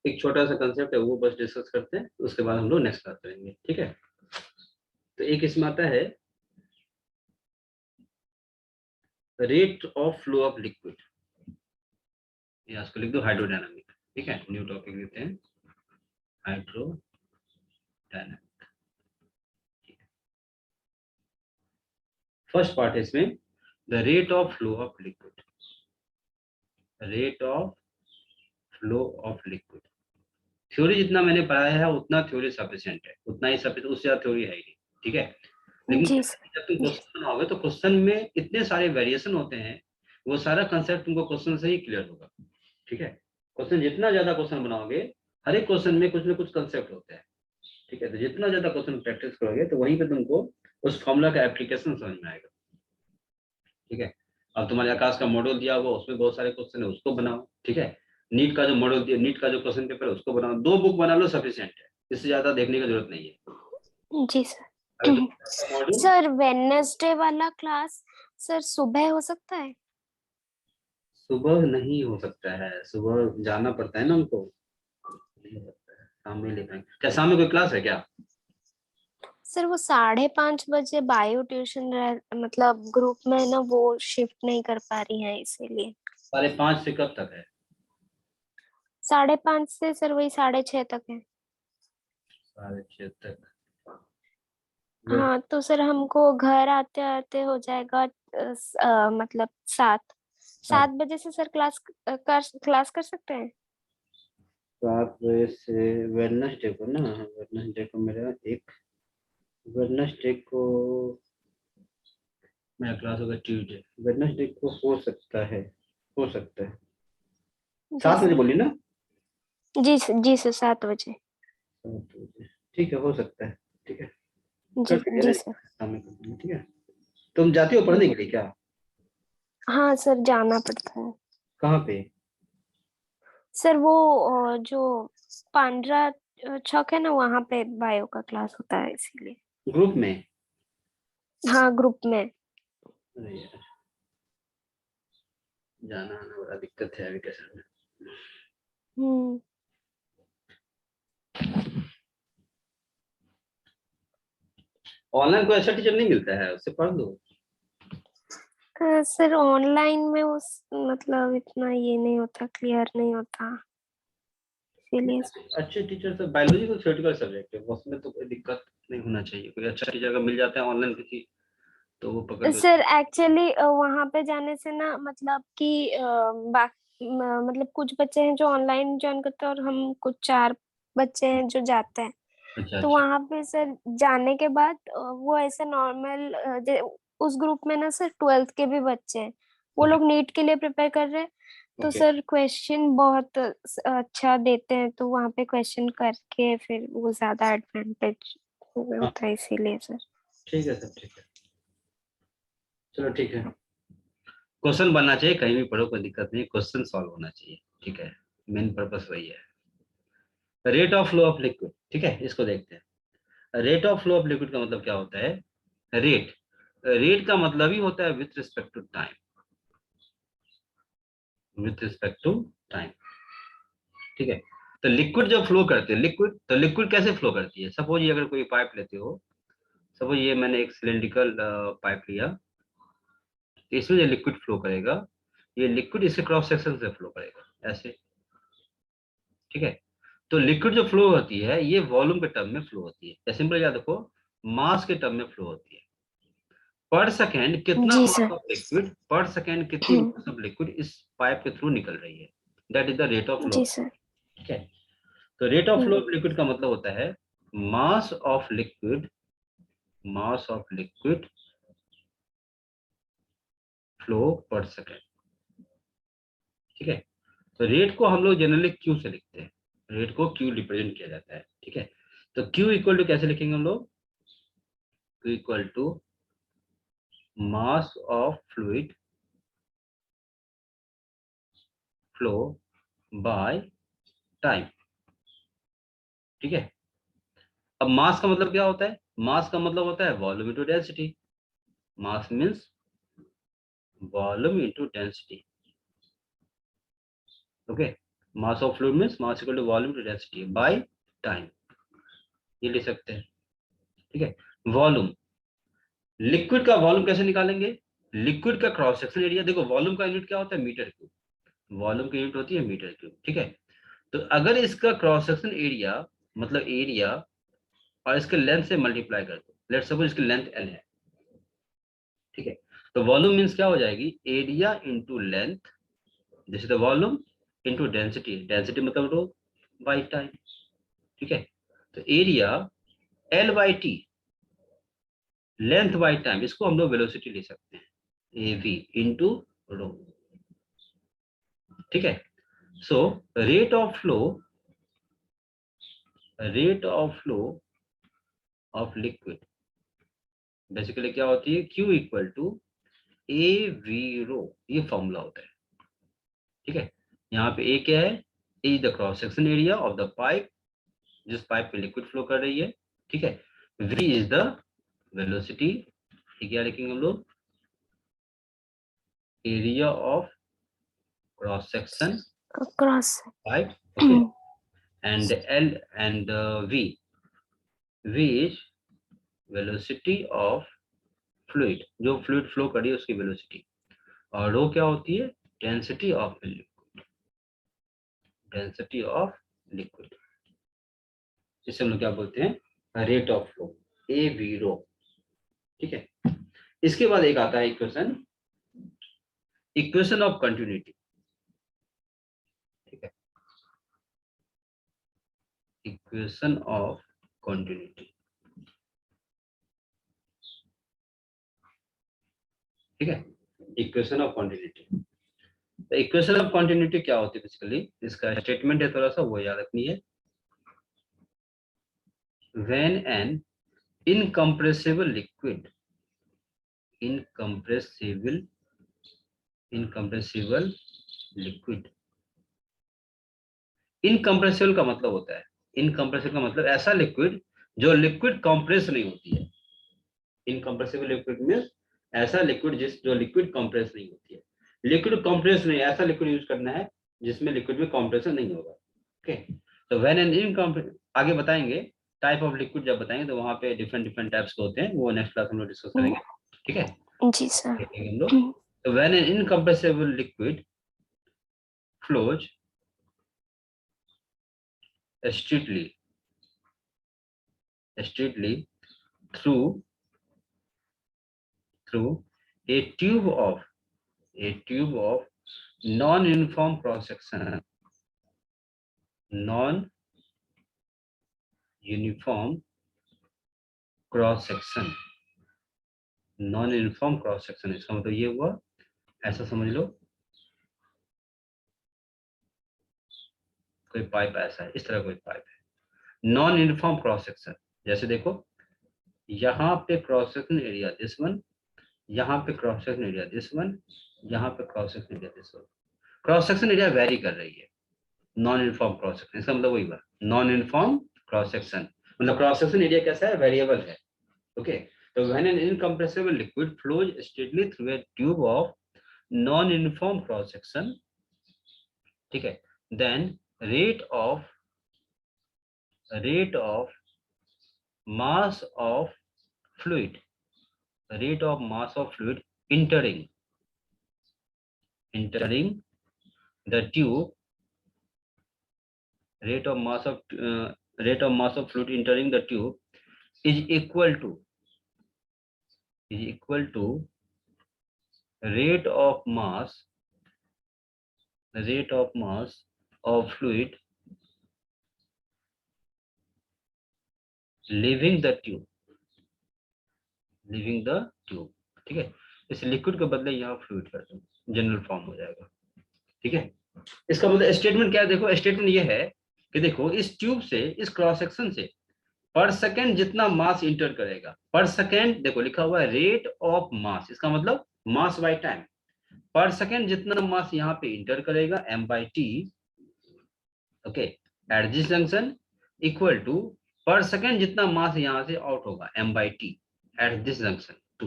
एक छोटा सा कंसेप्ट है वो बस डिस्कस करते हैं, उसके बाद हम लोग नेक्स्ट क्लास करेंगे, ठीक है। तो एक इसमें आता है rate of flow of liquid, या इसको लिख दो हाइड्रोडायनामिक, ठीक है। न्यू टॉपिक लेते हैं, हाइड्रोडायनामिक। फर्स्ट पार्ट है इसमें the rate of flow of liquid, rate of flow of liquid. Theory जितना मैंने पढ़ाया है उतना थ्योरी सफिशिएंट है, उतना ही सफिशिएंट, उससे ज्यादा थ्योरी है ही नहीं, ठीक है। लेकिन जी सर। जब तुम क्वेश्चन बनाओगे तो क्वेश्चन में इतने सारे वेरिएशन होते हैं, वो सारा कंसेप्ट तुमको क्वेश्चन से ही क्लियर होगा, ठीक है। क्वेश्चन जितना ज्यादा क्वेश्चन बनाओगे, हर एक क्वेश्चन में कुछ ना कुछ कंसेप्ट होता है, ठीक है। तो जितना ज्यादा क्वेश्चन प्रैक्टिस करोगे तो वहीं पे तुमको उस फॉर्मूला का एप्लीकेशन समझ में आएगा, ठीक है। अब तुम्हारे आकाश का मॉडल दिया हुआ, उसमें बहुत सारे क्वेश्चन है, उसको बनाओ, ठीक है। नीट का जो मॉडल दिया, नीट का जो क्वेश्चन पेपर है उसको बनाओ, 2 बुक बना लो सफिशिएंट है, इससे ज्यादा देखने की जरूरत नहीं है। जी सर। अगर तुम मॉडल सर वेडनेसडे वाला क्लास सर सुबह हो सकता है? सुबह नहीं हो सकता है, सुबह जाना पड़ता है ना हमको, नहीं हो सकता है, शाम में ले पाएंगे क्या? शाम में कोई क्लास है क्या? सर वो 5:30 बजे बायो ट्यूशन मतलब ग्रुप में ना वो शिफ्ट नहीं कर पा रही है इसीलिए। 5:30 से कब तक है? 5:30 से सर वही 6:30 तक है। 6:30 तक। वे- हाँ तो सर हमको घर आते आते हो जाएगा मतलब 7 बजे से सर क्लास कर सकते हैं? 7 बजे से वेडनेसडे को ना, वेडनेसडे को मेरा एक, वेडनेसडे को मेरा क्लास होगा ट्यूसडे, वेडनेसडे को हो सकता है, हो सकता है। जी 7 बजे सर। बोली ना? जी सर 7 बजे। 7 बजे ठीक है, हो सकता है, ठीक है। जी कर देंगे ना, जी सर। शाम में कर देंगे, ठीक है। तुम जाती हो पढ़ने के लिए क्या? हाँ सर जाना पड़ता है। कहाँ पे? सर वो जो पांड्रा चौक है ना वहाँ पे बायो का क्लास होता है इसीलिए। ग्रुप में? हाँ ग्रुप में। अरे यार, जाना आना बड़ा दिक्कत है वेकेशन में। हम्म। ऑनलाइन कोई अच्छा टीचर नहीं मिलता है, उससे पढ़ लो। सर ऑनलाइन में उस मतलब इतना ये नहीं होता, क्लियर नहीं होता इसीलिए। अच्छे टीचर से, बायोलॉजी तो थ्योरेटिकल सब्जेक्ट है, उसमें तो कोई दिक्कत नहीं होना चाहिए, कोई अच्छा टीचर अगर मिल जाता है ऑनलाइन किसी, तो वो पकड़ लो। सर एक्चुअली वहां पे जाने से ना मतलब कि मतलब कुछ बच्चे हैं जो ऑनलाइन ज्वाइन करते हैं और हम कुछ 4 बच्चे हैं जो जाते हैं। अच्छा तो अच्छा। वहां पे सर जाने के बाद वो ऐसे नॉर्मल उस ग्रुप में ना सर 12th के भी बच्चे हैं, वो ओके लोग नीट के लिए प्रिपेयर कर रहे हैं। तो ओके। सर क्वेश्चन बहुत अच्छा देते हैं, तो वहां पे क्वेश्चन करके फिर वो ज्यादा एडवांटेज हाँ होता है इसीलिए सर। ठीक है सर, ठीक है, चलो ठीक है। क्वेश्चन बनना चाहिए, कहीं भी पढ़ो कोई दिक्कत नहीं, क्वेश्चन सॉल्व होना चाहिए, ठीक है। मेन पर्पस वही है। Rate of flow of liquid, ठीक है, इसको देखते हैं। Rate of flow of liquid का मतलब क्या होता है? रेट, रेट का मतलब ही होता है with respect to time, with respect to time, ठीक है। तो लिक्विड जब फ्लो करते हैं, लिक्विड, तो लिक्विड कैसे फ्लो करती है? सपोज ये अगर कोई पाइप लेते हो, सपोज ये मैंने एक सिलेंड्रिकल पाइप लिया, तो इसमें जो लिक्विड फ्लो करेगा, ये लिक्विड इसके क्रॉस सेक्शन से फ्लो करेगा ऐसे, ठीक है। तो लिक्विड जो फ्लो होती है ये वॉल्यूम के टर्म में फ्लो होती है, या सिंपल याद देखो, मास के टर्म में फ्लो होती है। पर सेकेंड कितना जी mass sir. Of liquid, per second कितनी मास ऑफ लिक्विड इस पाइप के थ्रू निकल रही है, that is the rate of flow, जी सर। ठीक है। तो rate of flow hmm. Of liquid का मतलब होता है mass of liquid, mass of liquid flow per second, ठीक है। तो रेट को हम लोग जनरली क्यू से लिखते हैं, रेट को क्यू रिप्रेजेंट किया जाता है, ठीक है। तो क्यू इक्वल टू कैसे लिखेंगे हम लोग? Q equal to mass of fluid flow by time, ठीक है। अब मास का मतलब क्या होता है? मास का मतलब होता है volume into density, mass means volume into density, okay. Mass of fluid means mass equal to volume to density by time, ये ले सकते हैं। ठीक है, वॉल्यूम, लिक्विड का वॉल्यूम कैसे निकालेंगे? लिक्विड का क्रॉस सेक्शन एरिया, देखो वॉल्यूम का यूनिट क्या होता है? मीटर क्यूब, वॉल्यूम की यूनिट होती है मीटर क्यूब। ठीक है, तो अगर इसका क्रॉस सेक्शन एरिया मतलब एरिया और इसके लेंथ से मल्टीप्लाई कर दो, लेट्स सपोज इसकी लेंथ एल है। ठीक है, तो वॉल्यूम मीन्स क्या हो जाएगी? Area into length, this is the volume, into density, density मतलब रो बाई टाइम। ठीक है, तो area L by T, length by time, इसको हम लोग वेलोसिटी ले सकते हैं, ए वी इंटू रो। ठीक है, so rate of flow of liquid basically क्या होती है? Q equal to a v rho, ये फॉर्मूला होता है। ठीक है, यहाँ पे ए क्या है? A the cross section area of the pipe, जिस पाइप पे लिक्विड फ्लो कर रही है। ठीक है, v इज द वेलोसिटी, क्या लिखेंगे हम लोग? Area of cross section cross. Pipe. Okay, and L and v is velocity of fluid, जो फ्लूइड फ्लो कर रही है उसकी वेलोसिटी, और रो क्या होती है? Density of liquid, density of liquid, जिसे हम लोग क्या बोलते हैं? Rate of flow, a v rho. ठीक है, इसके बाद एक आता है इक्वेशन, इक्वेशन ऑफ कंटिन्यूटी। ठीक है, इक्वेशन ऑफ कंटिन्यूटी। ठीक है, इक्वेशन ऑफ कंटिन्यूटी, तो इक्वेशन ऑफ कंटिन्यूटी क्या होती है? बेसिकली इसका स्टेटमेंट है, थोड़ा सा वो याद रखनी है। When an incompressible liquid, incompressible liquid, incompressible का मतलब होता है, इनकम्प्रेसिबल का मतलब ऐसा लिक्विड जो लिक्विड कंप्रेस नहीं होती है। इनकम्प्रेसिबल लिक्विड मींस ऐसा लिक्विड जो लिक्विड कंप्रेस नहीं होती है। लिक्विड कंप्रेस नहीं, ऐसा लिक्विड यूज करना है जिसमें लिक्विड में कंप्रेशन नहीं होगा। ओके, तो व्हेन एन इनकम्प्रेस, आगे बताएंगे टाइप ऑफ लिक्विड, जब बताएंगे तो वहां पे डिफरेंट डिफरेंट टाइप्स के होते हैं, वो नेक्स्ट क्लास हम लोग डिस्कस करेंगे। ठीक है, जी सर। देखेंगे हम लोग। तो when an incompressible liquid flows strictly through a tube of non-uniform cross section, non-uniform cross section, non-uniform cross section, इसका मतलब ये हुआ, ऐसा समझ लो कोई पाइप ऐसा है, इस तरह कोई पाइप है, नॉन यूनिफॉर्म क्रॉस सेक्शन। जैसे देखो यहाँ पे cross section area this one, यहाँ पे cross section area this one, यहाँ पे cross section area this one, cross section area very कर रही है, नॉन यूनिफॉर्म क्रॉस सेक्शन, इसका मतलब वही हुआ नॉन यूनिफॉर्म क्रॉस सेक्शन, मतलब क्रॉस सेक्शन एरिया कैसा है? वेरिएबल है। ओके, तो when an incompressible liquid flows straightly through a tube of non uniform cross section, ठीक है, then rate of mass of fluid, rate of mass of fluid entering the tube, rate of mass of fluid entering the tube is equal to rate of mass of fluid leaving the tube, ठीक है, इस liquid के बदले यहाँ fluid कर दो, general form हो जाएगा। ठीक है, इसका मतलब स्टेटमेंट क्या है? देखो स्टेटमेंट ये है कि देखो इस ट्यूब से, इस क्रॉस सेक्शन से पर सेकेंड जितना मास इंटर करेगा, पर सेकेंड देखो लिखा हुआ है रेट ऑफ मास, इसका मतलब mass by time, per second जितना मास यहाँ पे इंटर करेगा m by T, okay, at this junction equal to per second जितना मास यहाँ से आउट होगा m by T at this junction two,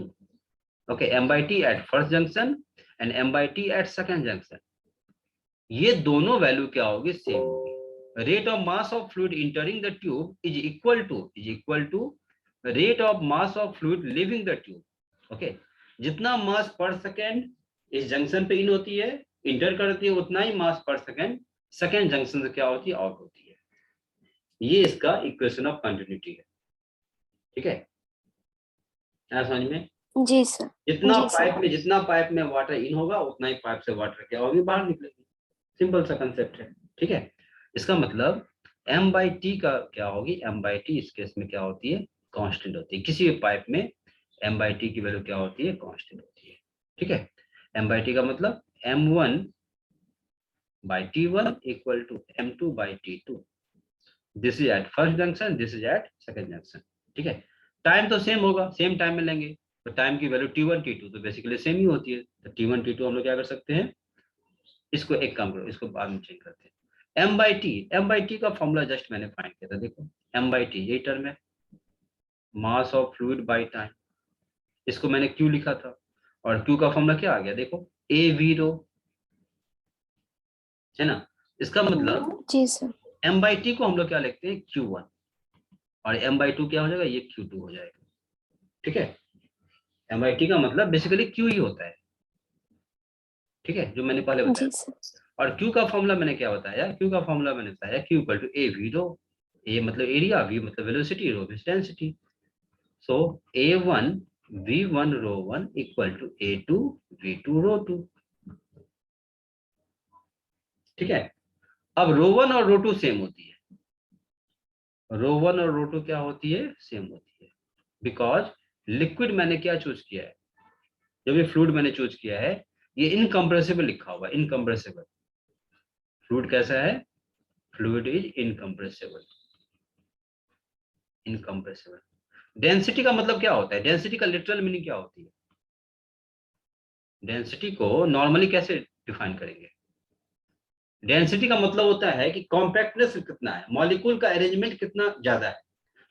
okay, m by T at first junction and m by T at second junction. ये दोनों value क्या होगी, same होगी। Rate of mass of fluid entering the tube is equal to rate of mass of fluid leaving the tube. Okay, जितना mass पर second इस junction पे इन होती है, इंटर करती है, उतना ही मास पर सेकेंड सेकेंड जंक्शन से क्या होती है, आउट होती है। ये इसका इक्वेशन ऑफ कंटिन्यूटी है। ठीक है, क्या समझ में? जी सर। जी सर। जितना पाइप में वाटर इन होगा उतना ही पाइप से वाटर क्या होगी, बाहर निकलेगी। सिंपल सा कंसेप्ट है। ठीक है, इसका मतलब m बाई टी का क्या होगी, m बाई टी इस केस में क्या होती है, कांस्टेंट होती है। किसी भी पाइप में m बाई टी की वैल्यू क्या होती है, कांस्टेंट होती है। ठीक है, m बाई टी का मतलब m1 by t1 equal to m2 by t2। This is at first junction, this is at second junction. ठीक है, टाइम तो सेम होगा, सेम टाइम में लेंगे तो टाइम की वैल्यू t1 t2 तो बेसिकली सेम ही होती है। तो t1 t2 हम लोग क्या कर सकते हैं, इसको एक काम करो, इसको बाद में चेंज करते हैं। एम बाई टी का फॉर्मूला जस्ट मैंने फाइंड किया था। देखो एम बाई टी यही टर्म है, mass of fluid by time. इसको मैंने क्यू लिखा था, और क्यू का फॉर्मूला क्या आ गया, देखो ए वी रो, है ना। इसका मतलब जी सर। एम बाई टी को हम लोग क्या लिखते हैं, Q1, और एम बाई टू क्या हो जाएगा, ये Q2 हो जाएगा। ठीक है, एम बाई टी का मतलब बेसिकली क्यू ही होता है। ठीक है, जो मैंने पहले बताया। जी सर। और क्यू का फॉर्मूला मैंने क्या बताया, क्यू का फॉर्मूला मैंने बताया Q equal to a v rho. A मतलब एरिया, वी मतलब velocity, rho density. So A1 V1 rho 1 equal to A2 V2 rho 2। ठीक है, अब रो 1 और रो 2 सेम होती है। रो 1 और रो 2 क्या होती है, सेम होती है। बिकॉज लिक्विड मैंने क्या चूज किया है, जो भी फ्लूइड मैंने चूज किया है, ये इनकम्प्रेसिबल लिखा हुआ है, इनकम्प्रेसिबल। फ्लूइड कैसा है, fluid is incompressible. Incompressible. Density का मतलब क्या होता है, डेंसिटी का लिटरल मीनिंग क्या होती है, डेंसिटी को नॉर्मली कैसे डिफाइन करेंगे। डेंसिटी का मतलब होता है कि कॉम्पैक्टनेस कितना है, मॉलिक्यूल का अरेंजमेंट कितना ज्यादा है।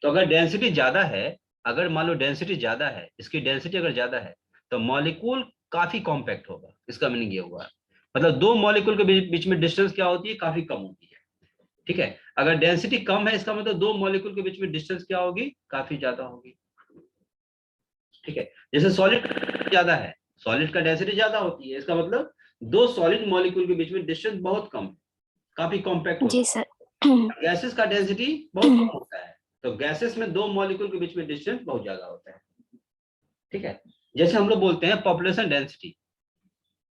तो अगर डेंसिटी ज्यादा है, अगर मान लो डेंसिटी ज्यादा है, इसकी डेंसिटी अगर ज्यादा है, तो मॉलिक्यूल काफी कॉम्पैक्ट होगा। इसका मीनिंग ये हुआ, मतलब दो मॉलिक्यूल के बीच में डिस्टेंस क्या होती है, काफी कम होती है। ठीक है, अगर डेंसिटी कम है, इसका मतलब दो मॉलिक्यूल के बीच में डिस्टेंस क्या होगी, काफी ज्यादा होगी। ठीक है, जैसे सॉलिड ज्यादा है, सॉलिड का डेंसिटी ज्यादा होती है, इसका मतलब दो सॉलिड मॉलिक्यूल के बीच में डिस्टेंस बहुत कम है, काफी कॉम्पैक्ट होता जी सर। है। गैसेस का डेंसिटी बहुत कम होता है, तो गैसेस में दो मॉलिक्यूल के बीच में डिस्टेंस बहुत ज्यादा होता है। ठीक है, जैसे हम लोग बोलते हैं पॉपुलेशन डेंसिटी,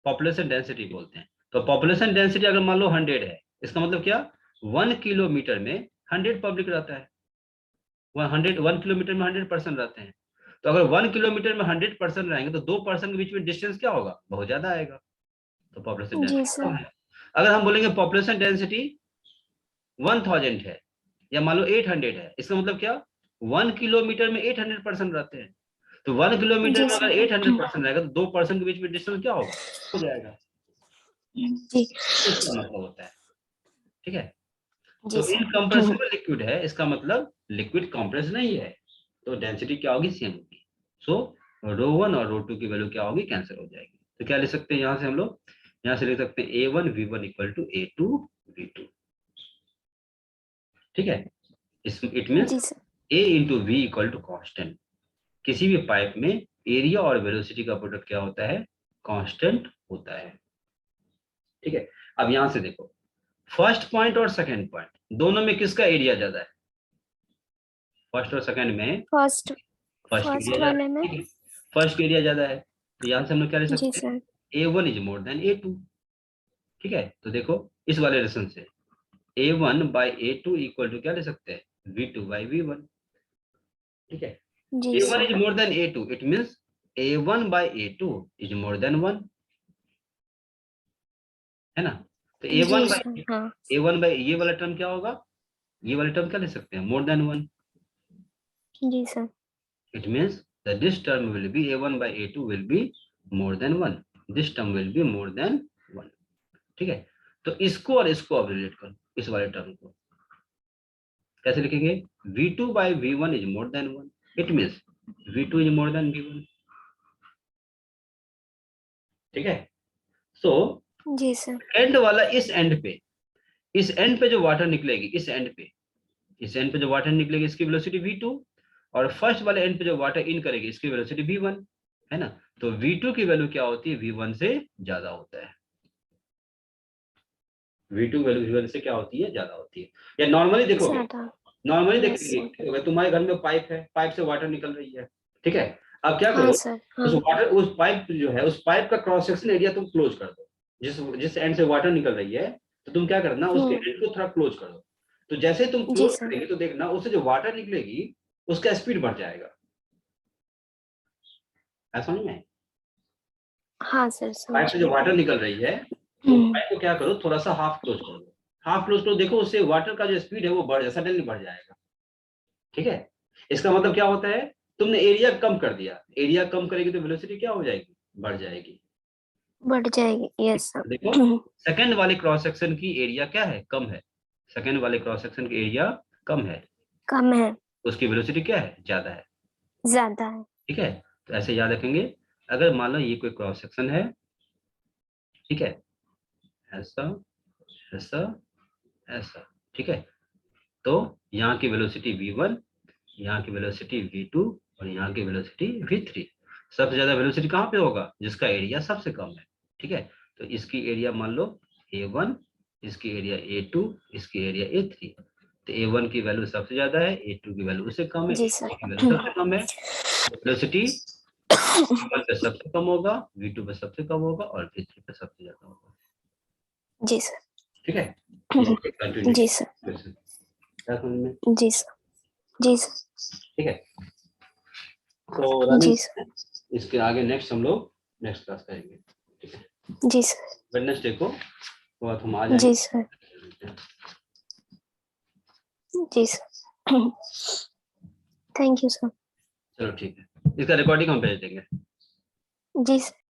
पॉपुलेशन डेंसिटी बोलते हैं। तो पॉपुलेशन डेंसिटी अगर मान लो 100 है, इसका मतलब क्या, 1 किलोमीटर में 100 पब्लिक रहता है। 1 किलोमीटर में 100% रहते हैं। तो अगर 1 किलोमीटर में 100% रहेंगे, तो 2% के बीच में डिस्टेंस क्या होगा, बहुत ज्यादा आएगा। तो पॉपुलेशन जी डेंसिटी सर। कम है। अगर हम बोलेंगे पॉपुलेशन डेंसिटी 1000 है, या मान लो 800 है, इसका मतलब क्या, 1 किलोमीटर में 800% रहते हैं। तो 1 किलोमीटर जी में अगर सर। 800% रहेगा, तो 2% के बीच में डिस्टेंस क्या होगा, हो जाएगा। जी। इसका मतलब होता है। ठीक है, जी तो सर। इनकम्प्रेसिबल लिक्विड है, इसका मतलब लिक्विड कॉम्प्रेस नहीं है, तो डेंसिटी क्या होगी, सेम होगी। सो रो 1 और रो 2 की वैल्यू क्या होगी, कैंसिल हो जाएगी। तो क्या लिख सकते हैं यहाँ से हम लोग, यहाँ से लिख सकते हैं A1 V1 equal to A2 V2। ठीक है, इस इट मीन्स जी sir. A into V equal to constant. किसी भी पाइप में एरिया और वेलोसिटी का प्रोडक्ट क्या होता है, कांस्टेंट होता है। ठीक है, अब यहां से देखो, फर्स्ट पॉइंट और सेकंड पॉइंट दोनों में किसका एरिया ज्यादा है, फर्स्ट और सेकंड में फर्स्ट। फर्स्ट एरिया फर्स्ट ज्यादा वाले है। में। ठीक है, फर्स्ट एरिया ज्यादा है, तो यहां से हम लोग क्या ले जी सकते हैं, sir. A1 is more than A2। ठीक है, तो देखो इस वाले रेशन से A1 by A2 equal to क्या ले सकते हैं, V2 बाई V1। ठीक है, जी A1 sir. Is more than A2, it means A1 by A2 is more than 1, है ना। तो जी A1 सर। बाई हाँ। A1 बाई ये वाला टर्म क्या होगा, ये वाला टर्म क्या ले सकते हैं, मोर देन 1। जी sir. It means that this term will be A1 by A2 will be more than 1. This term will be more than 1. ठीक है, तो इसको और इसको अब रिलेट करो, इस वाले टर्म को कैसे लिखेंगे, V2 by V1 is more than 1. It means V2 is more than V1. ठीक है, सो जी सर। एंड वाला इस एंड पे जो वाटर निकलेगी, इस एंड पे जो वाटर निकलेगी इसकी वेलोसिटी v2, और फर्स्ट वाले एंड पे जो वाटर इन करेगी इसकी वेलोसिटी v1 है ना। तो v2 की वैल्यू क्या होती है, v1 से ज्यादा होता है। v2 वैल्यू v1 से क्या होती है, ज्यादा होती है। या नॉर्मली देखोगे, ज्यादा। नॉर्मली यस देखेंगे तुम्हारे घर में पाइप है, पाइप से वाटर निकल रही है, ठीक है। अब क्या हाँ करो, सर। उस हाँ। वाटर, उस पाइप जो है, उस पाइप का क्रॉस सेक्शन एरिया तुम क्लोज कर दो। जिस जिस एंड से वाटर निकल रही है, तो तुम क्या करना, उसके एंड को थोड़ा क्लोज कर दो। तो जैसे ही तुम जी क्लोज सर। करेंगे तो देखना उससे जो वाटर निकलेगी उसका स्पीड बढ़ जाएगा। ऐसा नहीं है, हाँ सर, पाइप समझ से जो गई। वाटर निकल रही है, तो हम्म। पाइप को क्या करो, थोड़ा सा हाफ क्लोज कर दो। हाफ क्लोज करो, देखो उससे वाटर का जो स्पीड है वो सडनली बढ़ जाएगा, ठीक है। इसका मतलब क्या होता है, तुमने एरिया कम कर दिया, एरिया कम करेगी तो वेलोसिटी क्या हो जाएगी, बढ़ जाएगी। बढ़ जाएगी, यस सर। देखो सेकंड वाले क्रॉस सेक्शन की एरिया क्या है, कम है। सेकंड वाले क्रॉस सेक्शन की एरिया कम है, कम है, उसकी वेलोसिटी क्या है, ज्यादा है, ज्यादा है। ठीक है। तो ऐसे याद रखेंगे। अगर मान लो ये कोई क्रॉस सेक्शन है, ठीक है, ऐसा ऐसा ऐसा, ठीक है। तो यहाँ की वेलोसिटी v1, यहाँ की वेलोसिटी v2, और यहाँ की वेलोसिटी v3। सबसे ज्यादा वेलोसिटी कहाँ पे होगा, जिसका एरिया सबसे कम है, ठीक है। तो इसकी एरिया मान लो a1, इसकी एरिया a2, इसकी एरिया a3। तो a1 की वैल्यू सबसे ज्यादा है, a2 की वैल्यू उससे कम है, जी a3 की वैल्यू सर। सबसे कम है। वेलोसिटी v1 पे सबसे कम होगा, v2 पे सबसे कम होगा, और v3 पे सबसे ज्यादा होगा, जी सर। ठीक है। जी सर। क्या समझ में, जी सर। जी सर। ठीक है। तो रनिंग, जी सर। इसके आगे नेक्स्ट हम लोग नेक्स्ट क्लास करेंगे, ठीक है। जी सर। वेडनेसडे को तो बाद हम आ जी जाएंगे। सर। जी सर। Thank you sir. चलो ठीक है, इसका रिकॉर्डिंग हम भेज देंगे। जी सर।